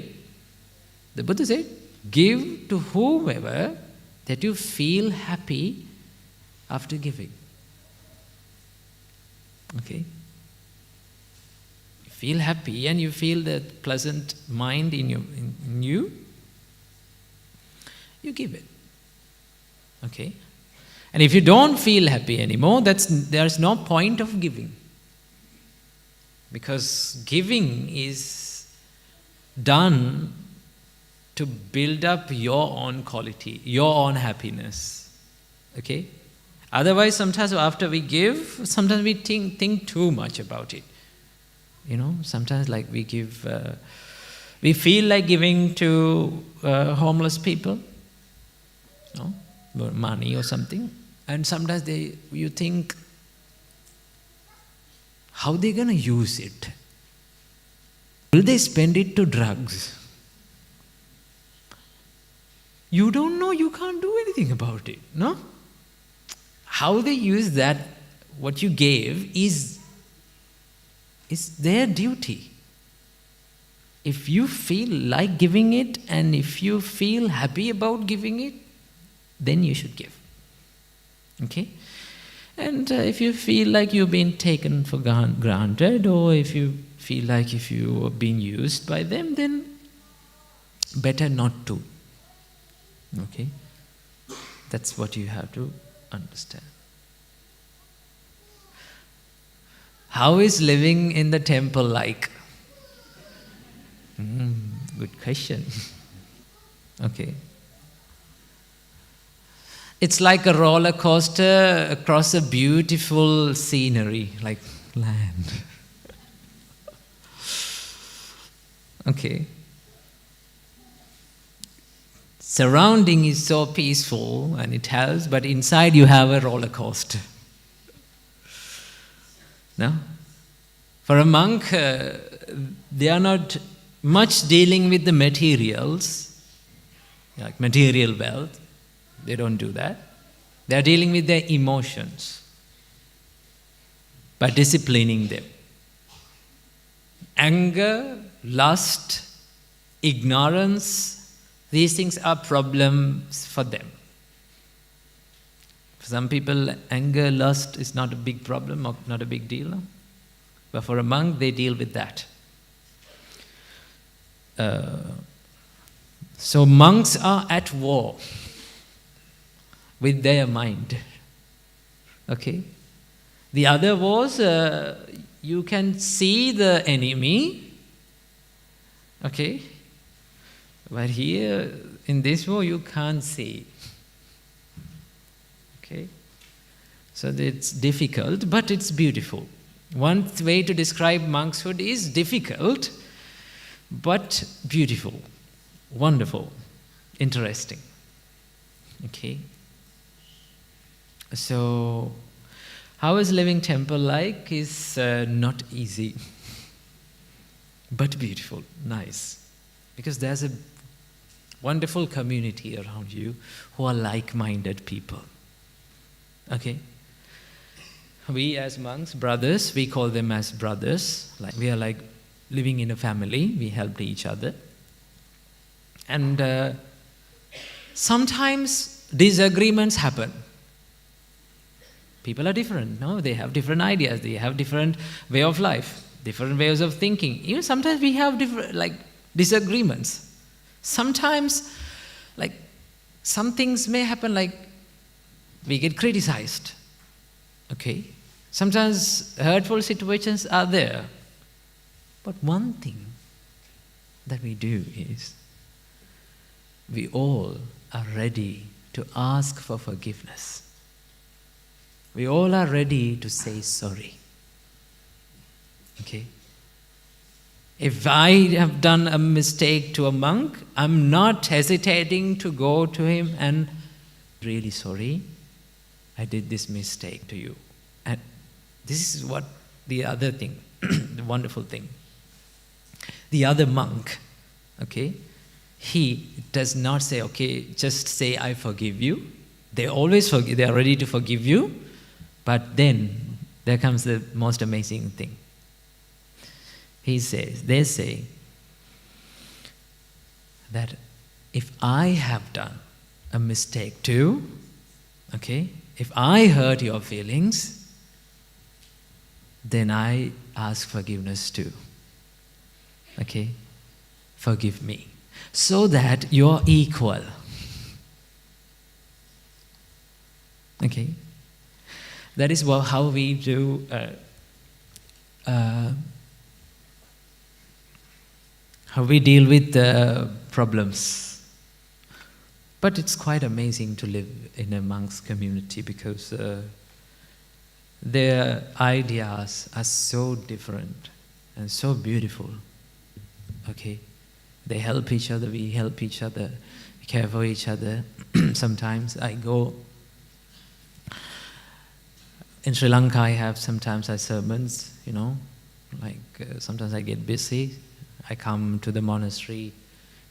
The Buddha said, give to whomever that you feel happy after giving. Okay? You feel happy and you feel that pleasant mind in you, you give it. Okay? And if you don't feel happy anymore, there's no point of giving. Because giving is done to build up your own quality, your own happiness. Okay? Otherwise, sometimes after we give, sometimes we think too much about it. Sometimes like we give, we feel like giving to homeless people, money or something. And sometimes you think, how are they going to use it? Will they spend it to drugs? You don't know, you can't do anything about it, no? How they use that, what you gave, is their duty. If you feel like giving it and if you feel happy about giving it, then you should give. Okay? And if you feel like you've been taken for granted, or if you feel like if you are being used by them, then better not to. Okay? That's what you have to understand. How is living in the temple like? Good question. Okay. It's like a roller coaster across a beautiful scenery, like land. Okay. Surrounding is so peaceful and it helps, but inside you have a roller coaster. No? For a monk, they are not much dealing with the materials, like material wealth. They don't do that. They are dealing with their emotions by disciplining them. Anger, lust, ignorance, these things are problems for them. For some people, anger, lust is not a big problem or not a big deal. No? But for a monk, they deal with that. So monks are at war with their mind. Okay? The other was, you can see the enemy. Okay? But here, in this war, you can't see. Okay? So it's difficult, but it's beautiful. One way to describe monkshood is difficult, but beautiful, wonderful, interesting. Okay? So, how is living temple like is not easy, but beautiful, nice. Because there's a wonderful community around you who are like-minded people. Okay? We as monks, brothers, we call them as brothers. Like we are like living in a family, we help each other. And sometimes disagreements happen. People are different, no? They have different ideas, they have different way of life, different ways of thinking. Even sometimes we have different, like, disagreements. Sometimes, like, some things may happen, like we get criticized. Okay? Sometimes hurtful situations are there. But one thing that we do is, we all are ready to ask for forgiveness. We all are ready to say sorry. Okay? If I have done a mistake to a monk, I'm not hesitating to go to him and, really sorry, I did this mistake to you. And this is what the other thing, the wonderful thing. The other monk, okay, he does not say, okay, just say I forgive you. They always forgive, they are ready to forgive you. But then there comes the most amazing thing. They say that if I have done a mistake too, okay, if I hurt your feelings, then I ask forgiveness too. Okay? Forgive me. So that you're equal. Okay? That is how we do how we deal with problems. But it's quite amazing to live in a monk's community because their ideas are so different and so beautiful. Okay? They help each other, we help each other, we care for each other. Sometimes I go, in Sri Lanka sometimes I sermons, like sometimes I get busy. I come to the monastery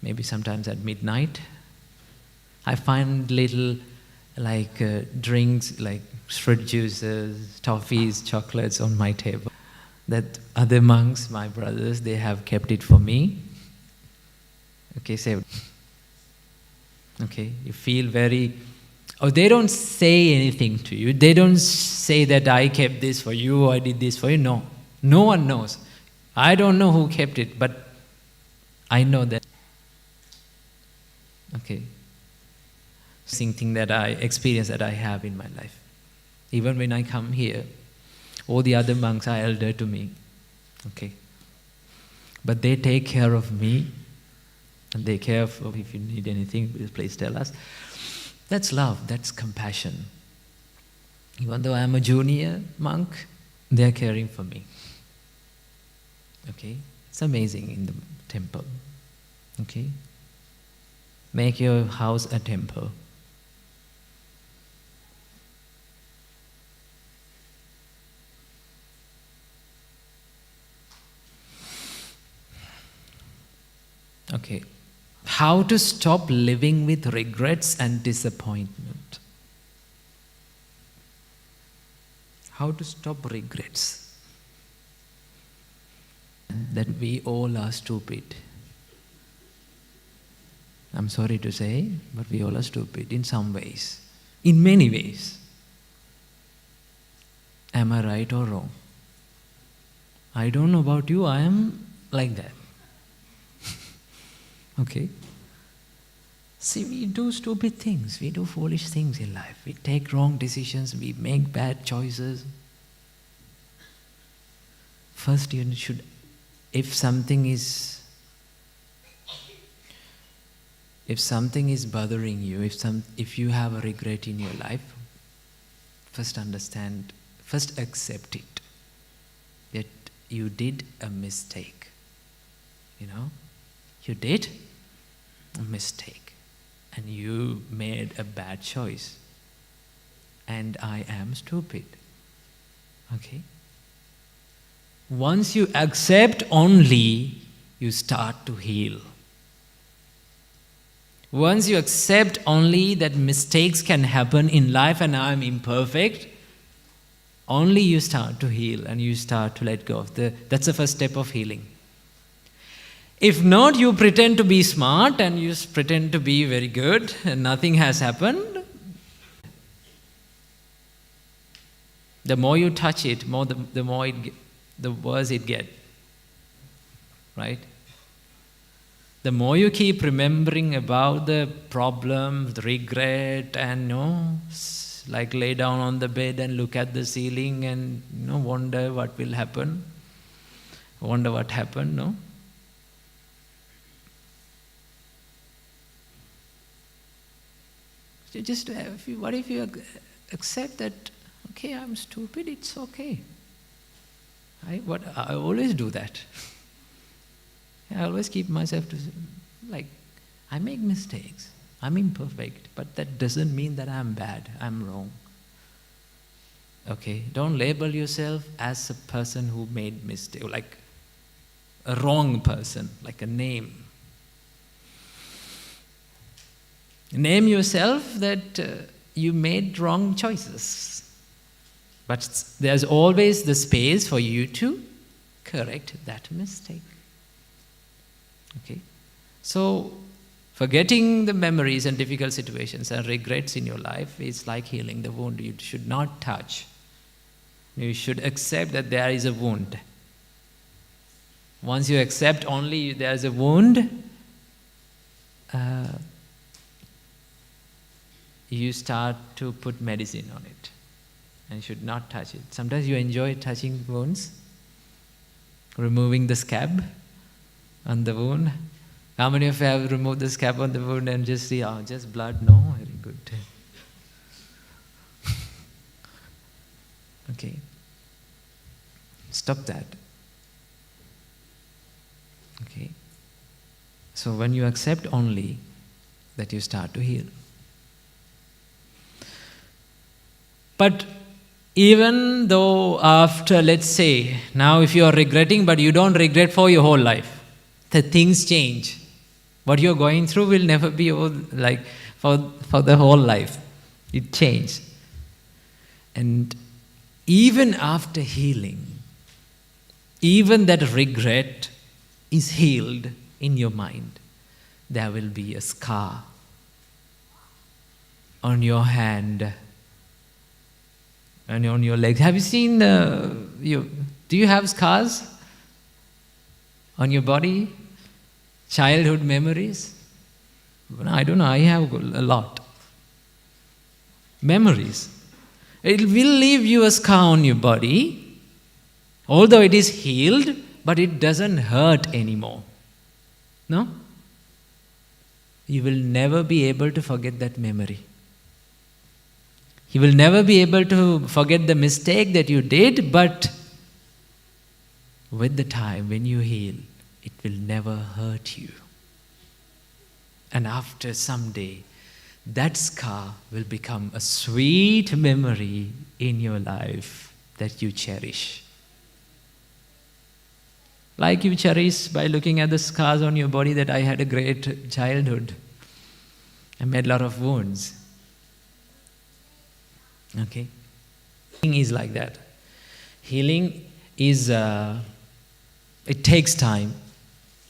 maybe sometimes at midnight. I find little drinks like fruit juices, toffees, chocolates on my table. That other monks, my brothers, they have kept it for me. Okay, say, okay, you feel very, they don't say anything to you. They don't say that I kept this for you or I did this for you. No, no one knows. I don't know who kept it, but I know that. Okay. Thing that I experience that I have in my life. Even when I come here, all the other monks are elder to me. Okay. But they take care of me. And they care for, if you need anything, please tell us. That's love, that's compassion. Even though I am a junior monk, they are caring for me. Okay? It's amazing in the temple. Okay? Make your house a temple. Okay. How to stop living with regrets and disappointment. How to stop regrets. That we all are stupid. I'm sorry to say, but we all are stupid in some ways. In many ways. Am I right or wrong? I don't know about you, I am like that. Okay? See, we do stupid things, we do foolish things in life. We take wrong decisions, we make bad choices. First you should, if something is bothering you, if you have a regret in your life, first understand, first accept it, that you did a mistake. You did a mistake and you made a bad choice and I am stupid. Okay? Once you accept only, you start to heal. Once you accept only that mistakes can happen in life and I am imperfect, only you start to heal and you start to let go of that's the first step of healing. If not, you pretend to be smart and you pretend to be very good and nothing has happened. The more you touch it, the worse it gets. Right? The more you keep remembering about the problem, the regret, and like lay down on the bed and look at the ceiling and wonder what will happen, wonder what happened, no? So just what if you accept that? Okay, I'm stupid. It's okay. I always do that. I always keep myself to, I make mistakes. I'm imperfect, but that doesn't mean that I'm bad, I'm wrong. Okay, don't label yourself as a person who made mistake, like a wrong person, like a name. Name yourself that you made wrong choices. But there's always the space for you to correct that mistake. Okay? So, forgetting the memories and difficult situations and regrets in your life is like healing the wound. You should not touch. You should accept that there is a wound. Once you accept only there is a wound, you start to put medicine on it. And you should not touch it. Sometimes you enjoy touching wounds, removing the scab on the wound. How many of you have removed the scab on the wound and just see, just blood? No, very good. Okay. Stop that. Okay. So when you accept only, that you start to heal. But even though after, let's say, now if you are regretting, but you don't regret for your whole life, the things change. What you're going through will never be like for the whole life. It changed. And even after healing, even that regret is healed in your mind, there will be a scar on your hand and on your legs. Have you seen do you have scars on your body? Childhood memories? I don't know, I have a lot. Memories. It will leave you a scar on your body, although it is healed, but it doesn't hurt anymore. No? You will never be able to forget that memory. You will never be able to forget the mistake that you did, but with the time, when you heal, it will never hurt you. And after some day, that scar will become a sweet memory in your life that you cherish. Like you cherish by looking at the scars on your body that I had a great childhood. I made a lot of wounds. Okay? Healing is like that. Healing is, it takes time.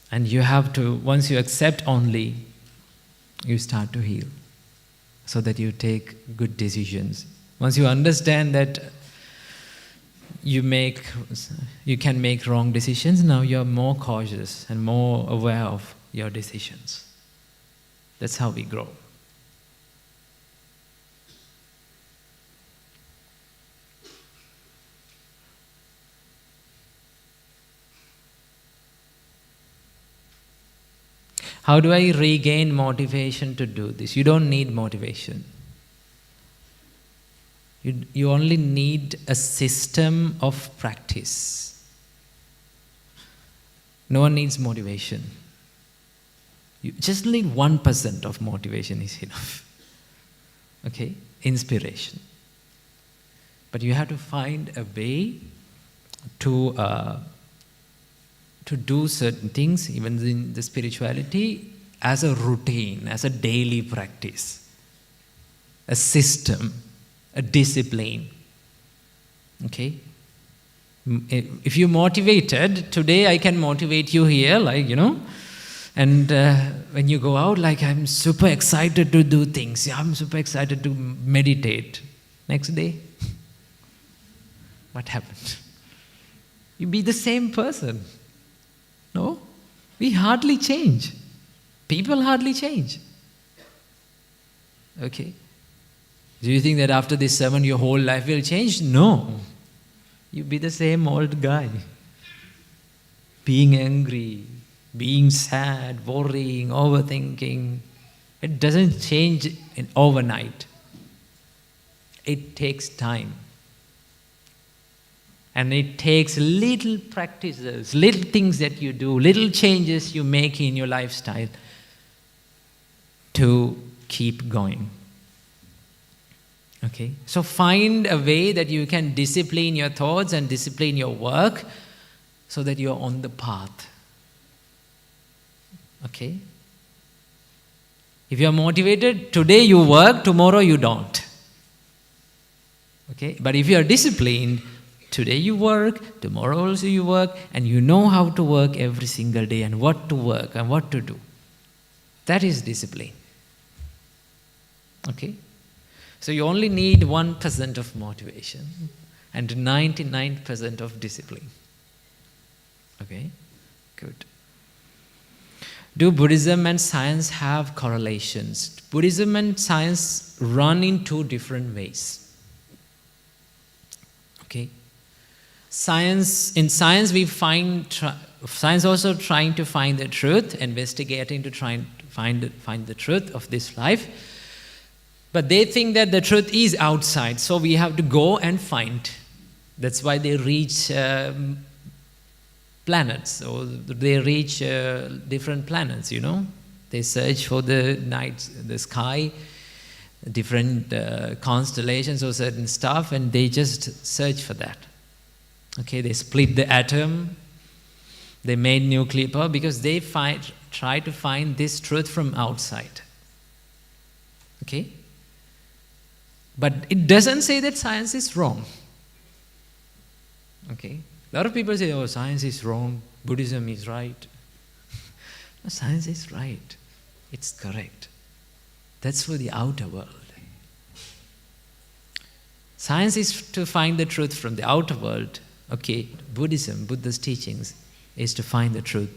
And you have to, once you accept only, you start to heal. So that you take good decisions. Once you understand that you can make wrong decisions, now you're more cautious and more aware of your decisions. That's how we grow. How do I regain motivation to do this? You don't need motivation. You only need a system of practice. No one needs motivation. You just need 1% of motivation is enough. Okay? Inspiration. But you have to find a way to do certain things, even in the spirituality, as a routine, as a daily practice, a system, a discipline. Okay? If you're motivated, today I can motivate you here, and when you go out, I'm super excited to do things. I'm super excited to meditate. Next day, what happened? You be the same person. No? We hardly change. People hardly change. Okay? Do you think that after this sermon your whole life will change? No. You'll be the same old guy. Being angry, being sad, worrying, overthinking. It doesn't change overnight. It takes time. And it takes little practices, little things that you do, little changes you make in your lifestyle to keep going. Okay? So find a way that you can discipline your thoughts and discipline your work so that you're on the path. Okay? If you're motivated, today you work, tomorrow you don't. Okay? But if you're disciplined, today you work, tomorrow also you work, and you know how to work every single day and what to work and what to do. That is discipline. Okay? So you only need 1% of motivation and 99% of discipline. Okay? Good. Do Buddhism and science have correlations? Buddhism and science run in two different ways. Okay? In science we find, science also trying to find the truth, investigating to try and find the truth of this life. But they think that the truth is outside, so we have to go and find. That's why they reach planets, or they reach different planets, you know. They search for the night, the sky, different constellations or certain stuff, and they just search for that. Okay, they split the atom, they made nuclear power because they try to find this truth from outside. Okay? But it doesn't say that science is wrong. Okay? A lot of people say, oh, science is wrong, Buddhism is right. No, science is right. It's correct. That's for the outer world. Science is to find the truth from the outer world. Okay, Buddhism, Buddha's teachings, is to find the truth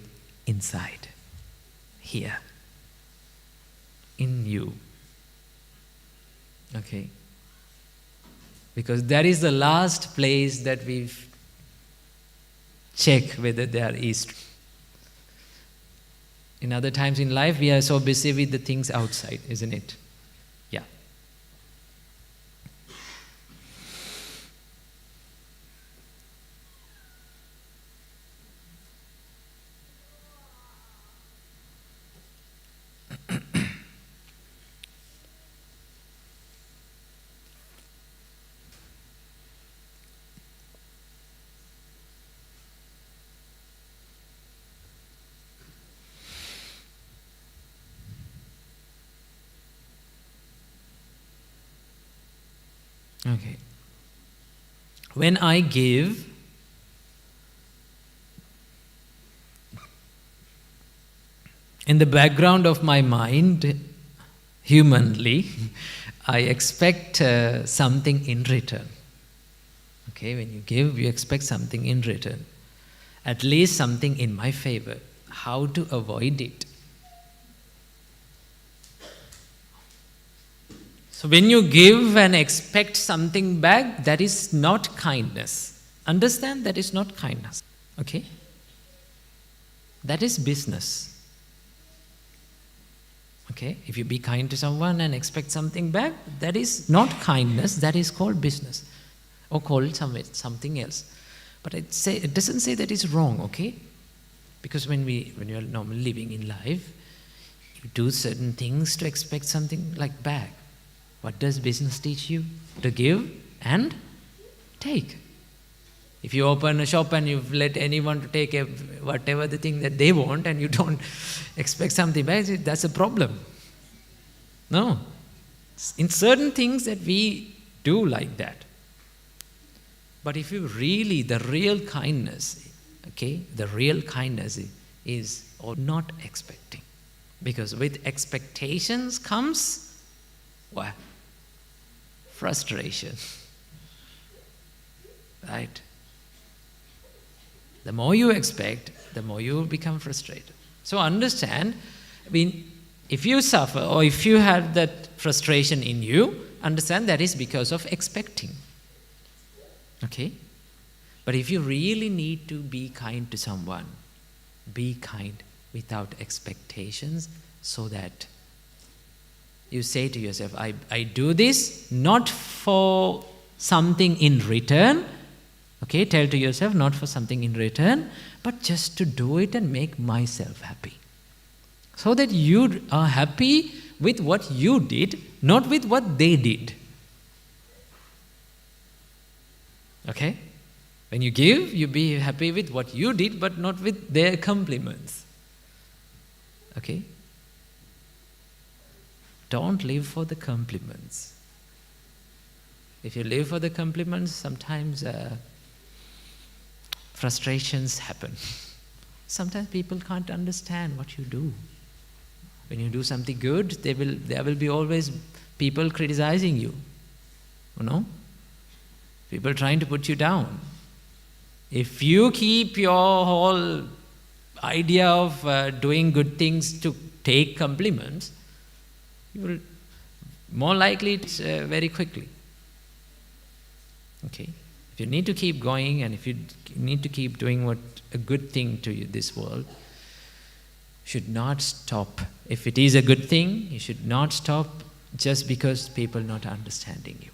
inside, here, in you. Okay? Because that is the last place that we check whether there is. In other times in life, we are so busy with the things outside, isn't it? Yeah. Okay. When I give, in the background of my mind, humanly, I expect something in return. Okay, when you give, you expect something in return. At least something in my favor. How to avoid it? So when you give and expect something back, that is not kindness. Understand, that is not kindness. Okay? That is business. Okay? If you be kind to someone and expect something back, that is not kindness, that is called business. Or called something else. But it doesn't say that is wrong, okay? Because when you are normally living in life, you do certain things to expect something like back. What does business teach you? To give and take. If you open a shop and you let anyone to take whatever the thing that they want and you don't expect something back, that's a problem. No. In certain things that we do like that. But if you really, the real kindness, okay, the real kindness is not expecting. Because with expectations comes what? Frustration. Right? The more you expect, the more you become frustrated. So understand, if you suffer or if you have that frustration in you, understand that is because of expecting. Okay? But if you really need to be kind to someone, be kind without expectations, so that you say to yourself, I do this not for something in return. Okay, tell to yourself, not for something in return, but just to do it and make myself happy. So that you are happy with what you did, not with what they did. Okay? When you give, you be happy with what you did, but not with their compliments. Okay? Don't live for the compliments. If you live for the compliments, sometimes frustrations happen. Sometimes people can't understand what you do. When you do something good, there will be always people criticizing you. You know? People trying to put you down. If you keep your whole idea of doing good things to take compliments, you will more likely very quickly. Okay? If you need to keep going and if you need to keep doing what a good thing to you, this world, should not stop. If it is a good thing, you should not stop just because people not understanding you.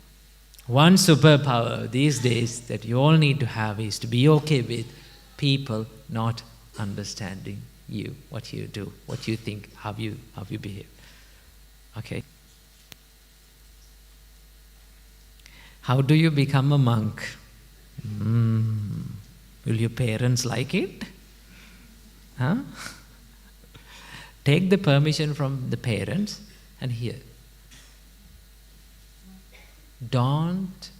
One superpower these days that you all need to have is to be okay with people not understanding you, what you do, what you think, how you behave. Okay? How do you become a monk? Will your parents like it? Huh? Take the permission from the parents and hear. Don't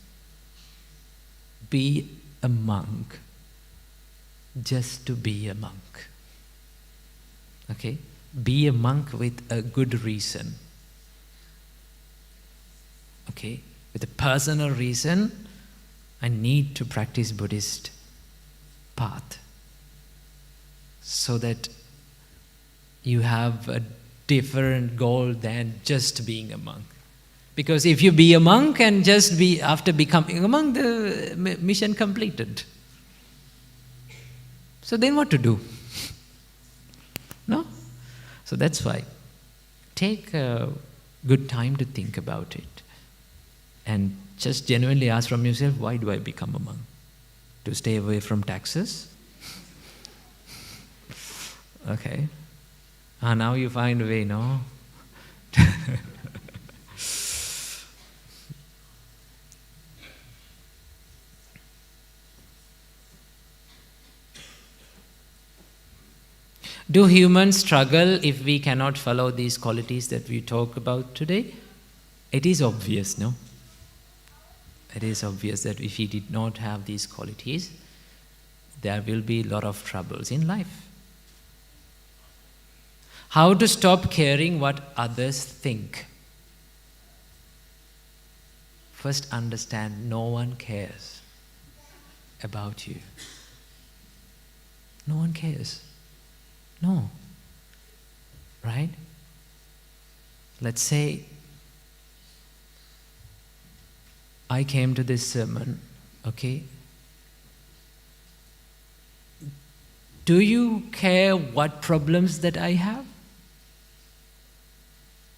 be a monk just to be a monk. Okay? Be a monk with a good reason. Okay? With a personal reason, I need to practice Buddhist path. So that you have a different goal than just being a monk. Because if you be a monk and just be, after becoming a monk, the mission completed. So then what to do? No? So that's why. Take a good time to think about it. And just genuinely ask from yourself, why do I become a monk? To stay away from taxes? Okay. Now you find a way, no? Do humans struggle if we cannot follow these qualities that we talk about today? It is obvious, no? It is obvious that if we did not have these qualities, there will be a lot of troubles in life. How to stop caring what others think? First understand no one cares about you. No one cares. No. Right? Let's say I came to this sermon, okay? Do you care what problems that I have?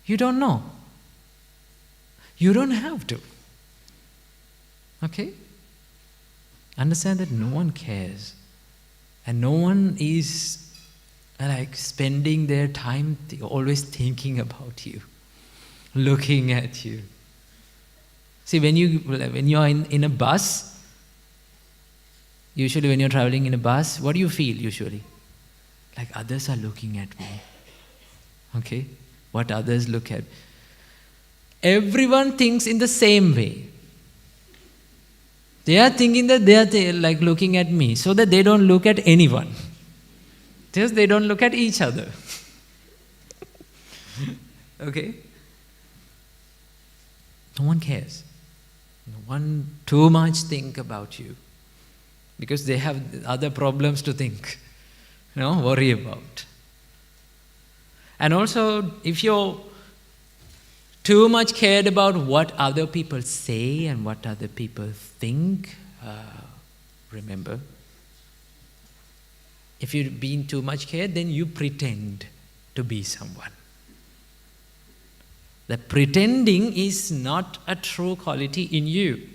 You don't know. You don't have to. Okay? Understand that no one cares. And no one is like spending their time always thinking about you, looking at you. See, when you're in a bus, usually when you're traveling in a bus, what do you feel usually? Like others are looking at me. Okay? What others look at. Everyone thinks in the same way. They are thinking that they are like looking at me so that they don't look at anyone. Just they don't look at each other. Okay? No one cares. No one too much think about you. Because they have other problems to think. Worry about. And also, if you're too much cared about what other people say and what other people think, remember, if you've been too much cared, then you pretend to be someone. The pretending is not a true quality in you.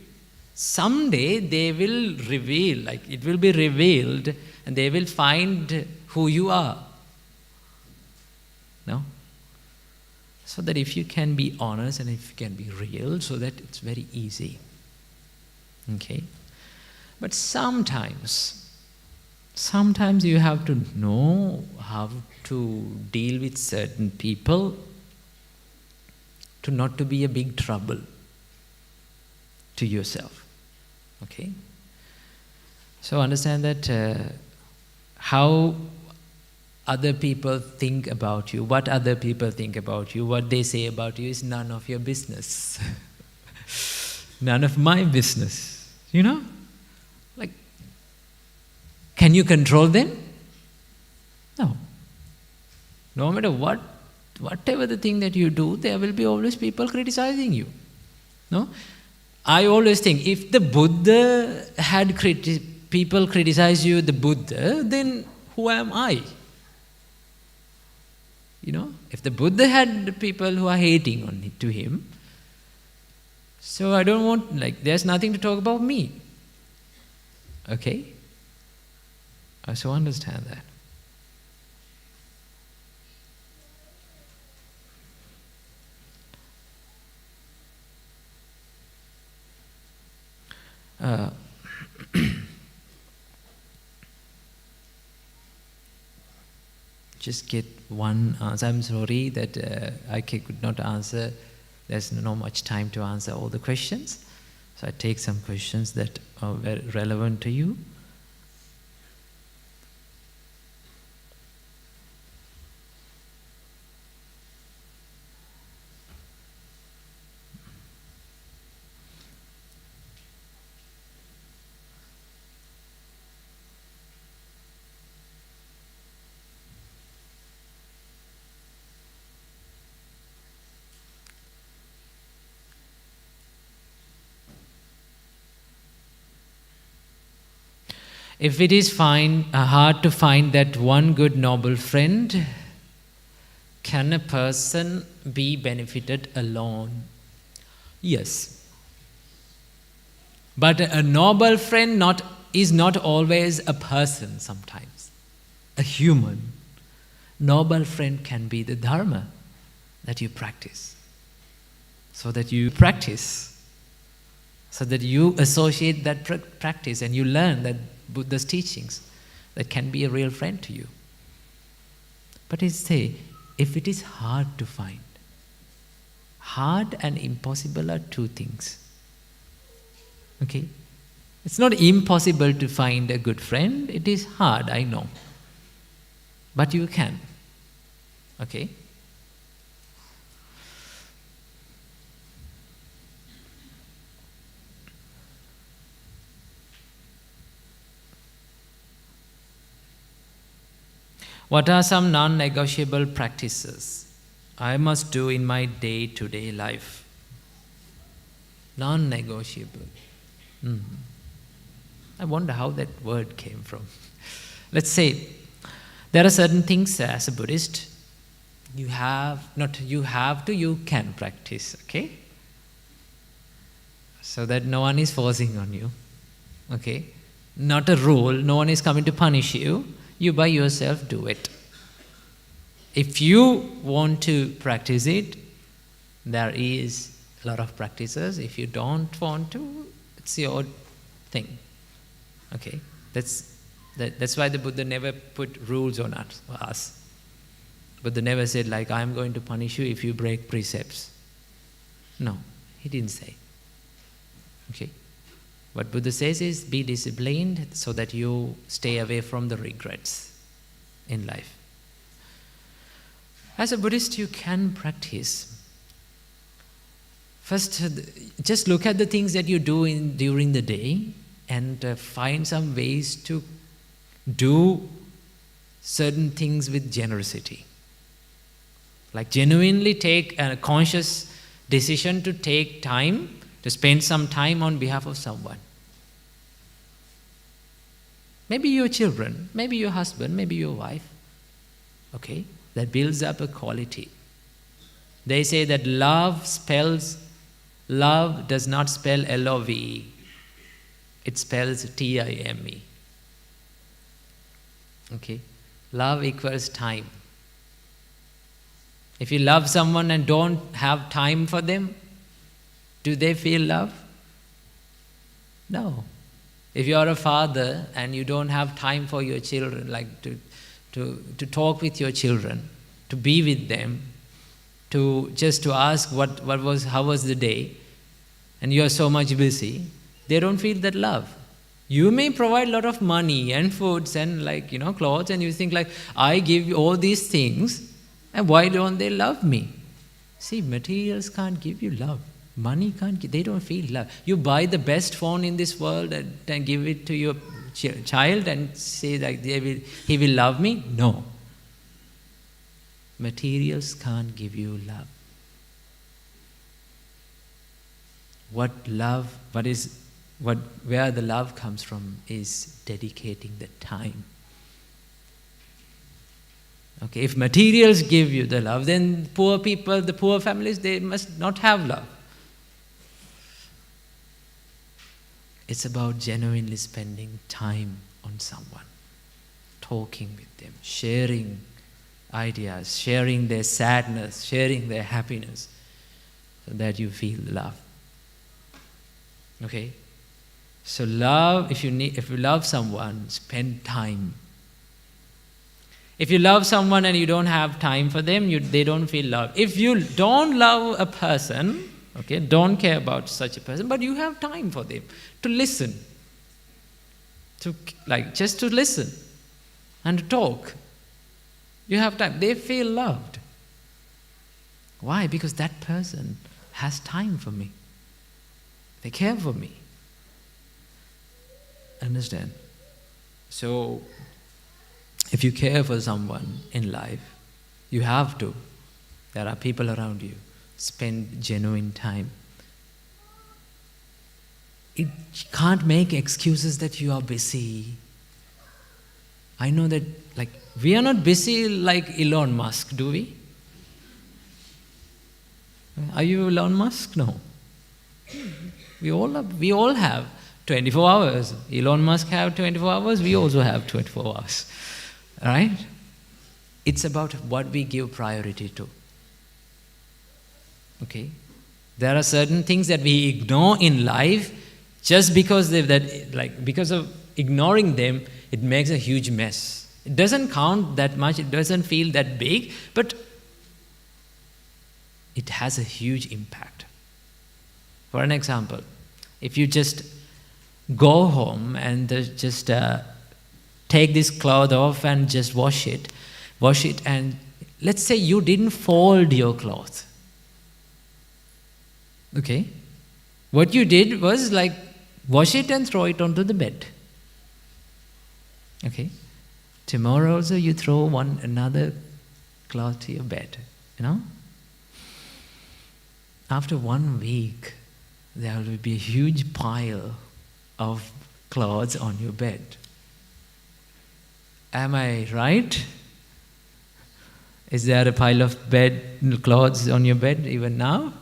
Someday they will reveal, like it will be revealed, and they will find who you are. No? So that if you can be honest and if you can be real, so that it's very easy. Okay? But sometimes you have to know how to deal with certain people to not to be a big trouble to yourself. Okay? So understand that how other people think about you, what other people think about you, what they say about you is none of your business. None of my business. You know? Like, can you control them? No. No matter whatever the thing that you do, there will be always people criticizing you. No? I always think, if the Buddha had people criticize you, the Buddha, then who am I? You know, if the Buddha had people who are hating to him, so I don't want, there's nothing to talk about me. Okay? So understand that. Just get one answer. I'm sorry that I could not answer. There's not much time to answer all the questions. So I take some questions that are very relevant to you. If it is hard to find that one good noble friend, can a person be benefited alone? Yes. But a noble friend is not always a person sometimes. A human. Noble friend can be the Dharma that you practice. So that you practice. So that you associate that practice and you learn that Buddha's teachings, that can be a real friend to you. But if it is hard to find, hard and impossible are two things. Okay? It's not impossible to find a good friend, it is hard, I know. But you can. Okay? What are some non-negotiable practices I must do in my day-to-day life? Non-negotiable. I wonder how that word came from. Let's say, there are certain things as a Buddhist, you can practice, okay? So that no one is forcing on you, okay? Not a rule, no one is coming to punish you. You by yourself do it. If you want to practice it, there is a lot of practices. If you don't want to, it's your thing. Okay? That's why the Buddha never put rules on us. Buddha never said, I'm going to punish you if you break precepts. No, he didn't say. Okay? What Buddha says is, be disciplined so that you stay away from the regrets in life. As a Buddhist, you can practice. First, just look at the things that you do during the day and find some ways to do certain things with generosity. Like genuinely take a conscious decision to take time, to spend some time on behalf of someone. Maybe your children, maybe your husband, maybe your wife. Okay? That builds up a quality. They say that love does not spell L-O-V-E. It spells T-I-M-E. Okay? Love equals time. If you love someone and don't have time for them, do they feel love? No. If you are a father and you don't have time for your children, like to talk with your children, to be with them, to ask how was the day, and you are so much busy, they don't feel that love. You may provide a lot of money and foods and clothes, and you think like, I give you all these things, and why don't they love me? See, materials can't give you love. Money can't give, they don't feel love. You buy the best phone in this world and give it to your child and say like he will love me? No. Materials can't give you love. Where the love comes from is dedicating the time. Okay, if materials give you the love, then poor people, the poor families, they must not have love. It's about genuinely spending time on someone, talking with them, sharing ideas, sharing their sadness, sharing their happiness, so that you feel love. Okay? So love, if you love someone, spend time. If you love someone and you don't have time for them, they don't feel love. If you don't love a person, okay, don't care about such a person, but you have time for them, to listen, just to listen and to talk. You have time. They feel loved. Why? Because that person has time for me. They care for me. Understand? So, if you care for someone in life, you have to. There are people around you. Spend genuine time. It can't make excuses that you are busy. I know that, we are not busy like Elon Musk, do we? Are you Elon Musk? No. We all have 24 hours. Elon Musk have 24 hours, we also have 24 hours. Right? It's about what we give priority to. Okay? There are certain things that we ignore in life just because because of ignoring them, it makes a huge mess. It doesn't count that much, it doesn't feel that big, but it has a huge impact. For an example, if you just go home and just take this cloth off and just wash it, and let's say you didn't fold your cloth. Okay? What you did was wash it and throw it onto the bed. Okay? Tomorrow also you throw another cloth to your bed. After 1 week, there will be a huge pile of clothes on your bed. Am I right? Is there a pile of clothes on your bed even now?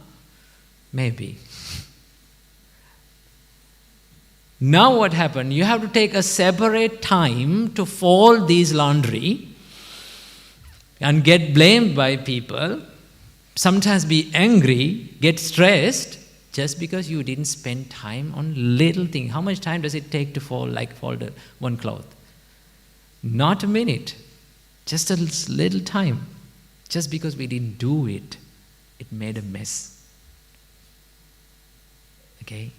Maybe. Now what happened? You have to take a separate time to fold these laundry and get blamed by people, sometimes be angry, get stressed, just because you didn't spend time on little things. How much time does it take to fold one cloth? Not a minute. Just a little time. Just because we didn't do it, it made a mess. Okay?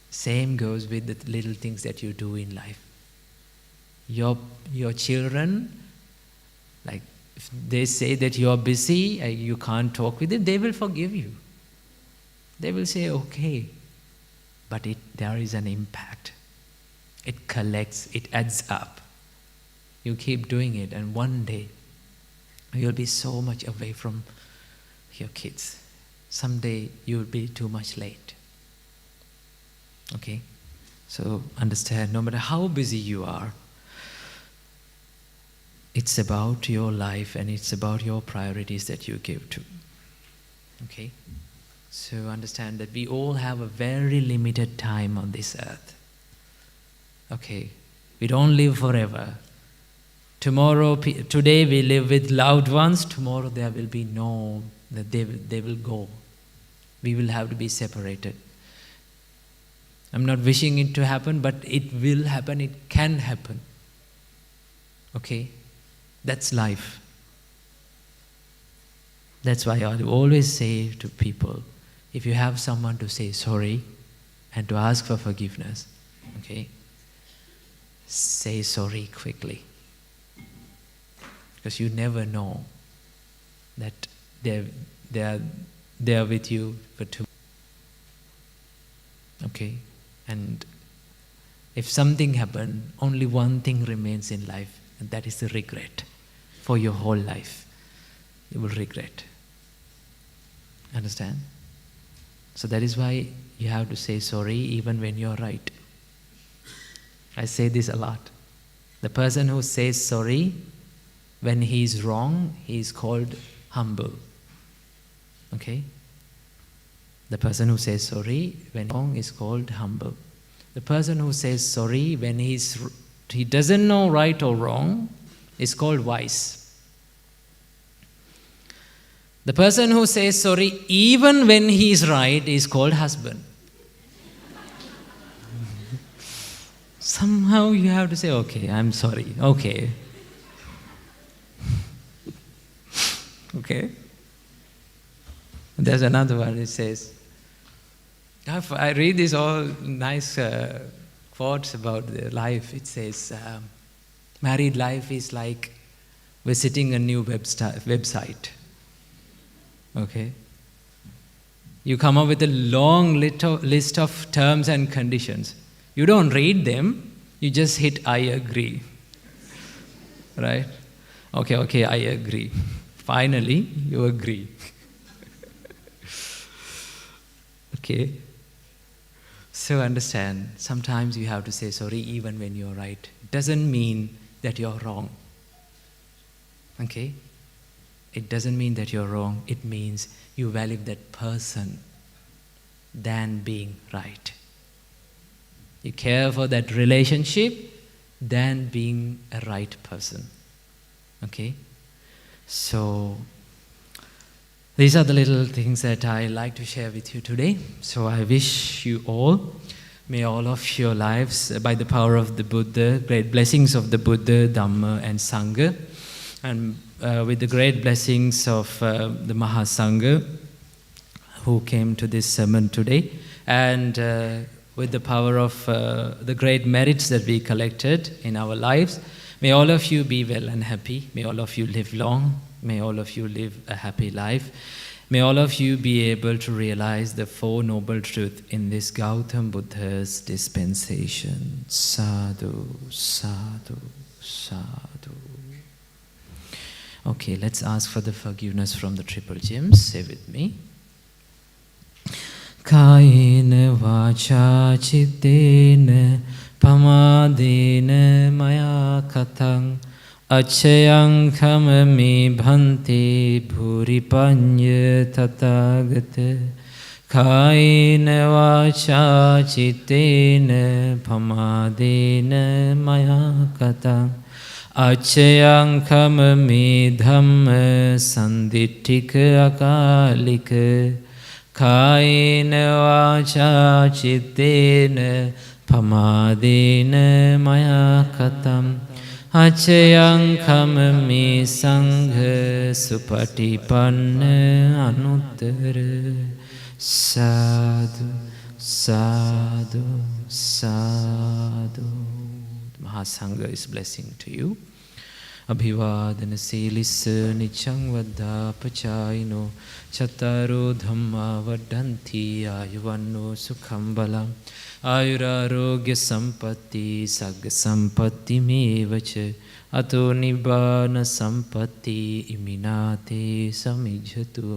Same goes with the little things that you do in life. Your children, if they say that you are busy, you can't talk with them, they will forgive you. They will say, okay. But there is an impact. It collects, it adds up. You keep doing it, and one day, You'll be so much away from your kids. Someday you'll be too much late. Okay? So understand, no matter how busy you are, it's about your life and it's about your priorities that you give to. Okay? So understand that we all have a very limited time on this earth. Okay? We don't live forever. Today we live with loved ones, tomorrow there will be they will go. We will have to be separated. I'm not wishing it to happen, but it will happen, it can happen. Okay? That's life. That's why I always say to people, if you have someone to say sorry and to ask for forgiveness, okay, say sorry quickly. Because you never know that they're with you for tomorrow. Okay? And if something happened, only one thing remains in life, and that is the regret. For your whole life, you will regret. Understand? So that is why you have to say sorry even when you're right. I say this a lot. The person who says sorry when he is wrong, he is called humble. Okay? The person who says sorry when wrong is called humble. The person who says sorry when he doesn't know right or wrong is called wise. The person who says sorry even when he is right is called husband. Somehow you have to say, okay, I'm sorry, okay. Okay? There's another one, it says, I read these all nice quotes about the life. It says, married life is like visiting a new website. Okay? You come up with a long list of terms and conditions. You don't read them, you just hit I agree. Right? Okay, I agree. Finally, you agree. Okay? So understand, sometimes you have to say sorry even when you're right. It doesn't mean that you're wrong. Okay? It doesn't mean that you're wrong. It means you value that person than being right. You care for that relationship than being a right person. Okay? So, these are the little things that I like to share with you today. So I wish you all, may all of your lives, by the power of the Buddha, great blessings of the Buddha, Dhamma and Sangha, and with the great blessings of the Mahasangha who came to this sermon today, and with the power of the great merits that we collected in our lives, may all of you be well and happy. May all of you live long. May all of you live a happy life. May all of you be able to realize the Four Noble Truths in this Gautam Buddha's dispensation. Sadhu, sadhu, sadhu. Okay, let's ask for the forgiveness from the Triple Gems. Say with me. Kayena vacha chittena pamadena maya katang achayang kamami bhanti bhuripanya tathagata. Kayena vacha chittena pamadena maya katang achayang kamami dhamma sandittika akalika. Kayena vacha chittena pamadena maya katam achayang kamami sangha supatipanna anuttara. Sadhu, sadhu, sadhu. Mahasangha is blessing to you. අභිවාදන සීලිස්ස නිච්ඡං වද්ධාපචායිනෝ චතරෝ ධම්මා වඩ්ඩන්ති ආයුවන්නෝ සුඛං බලං ආයුරාරෝග්‍ය සම්පatti සග්ග සම්පatti මේවච අතෝ නිබ්බාන සම්පatti ඉමිනාතේ සමිජ්ජතු.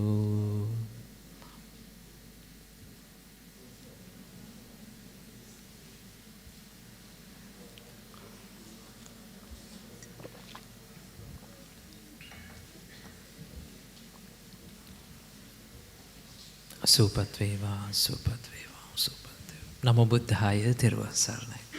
සුවපත් වේවා, සුවපත් වේවා, සුවපත් වේවා. නමෝ බුද්ධාය. තෙරුවන් සරණයි.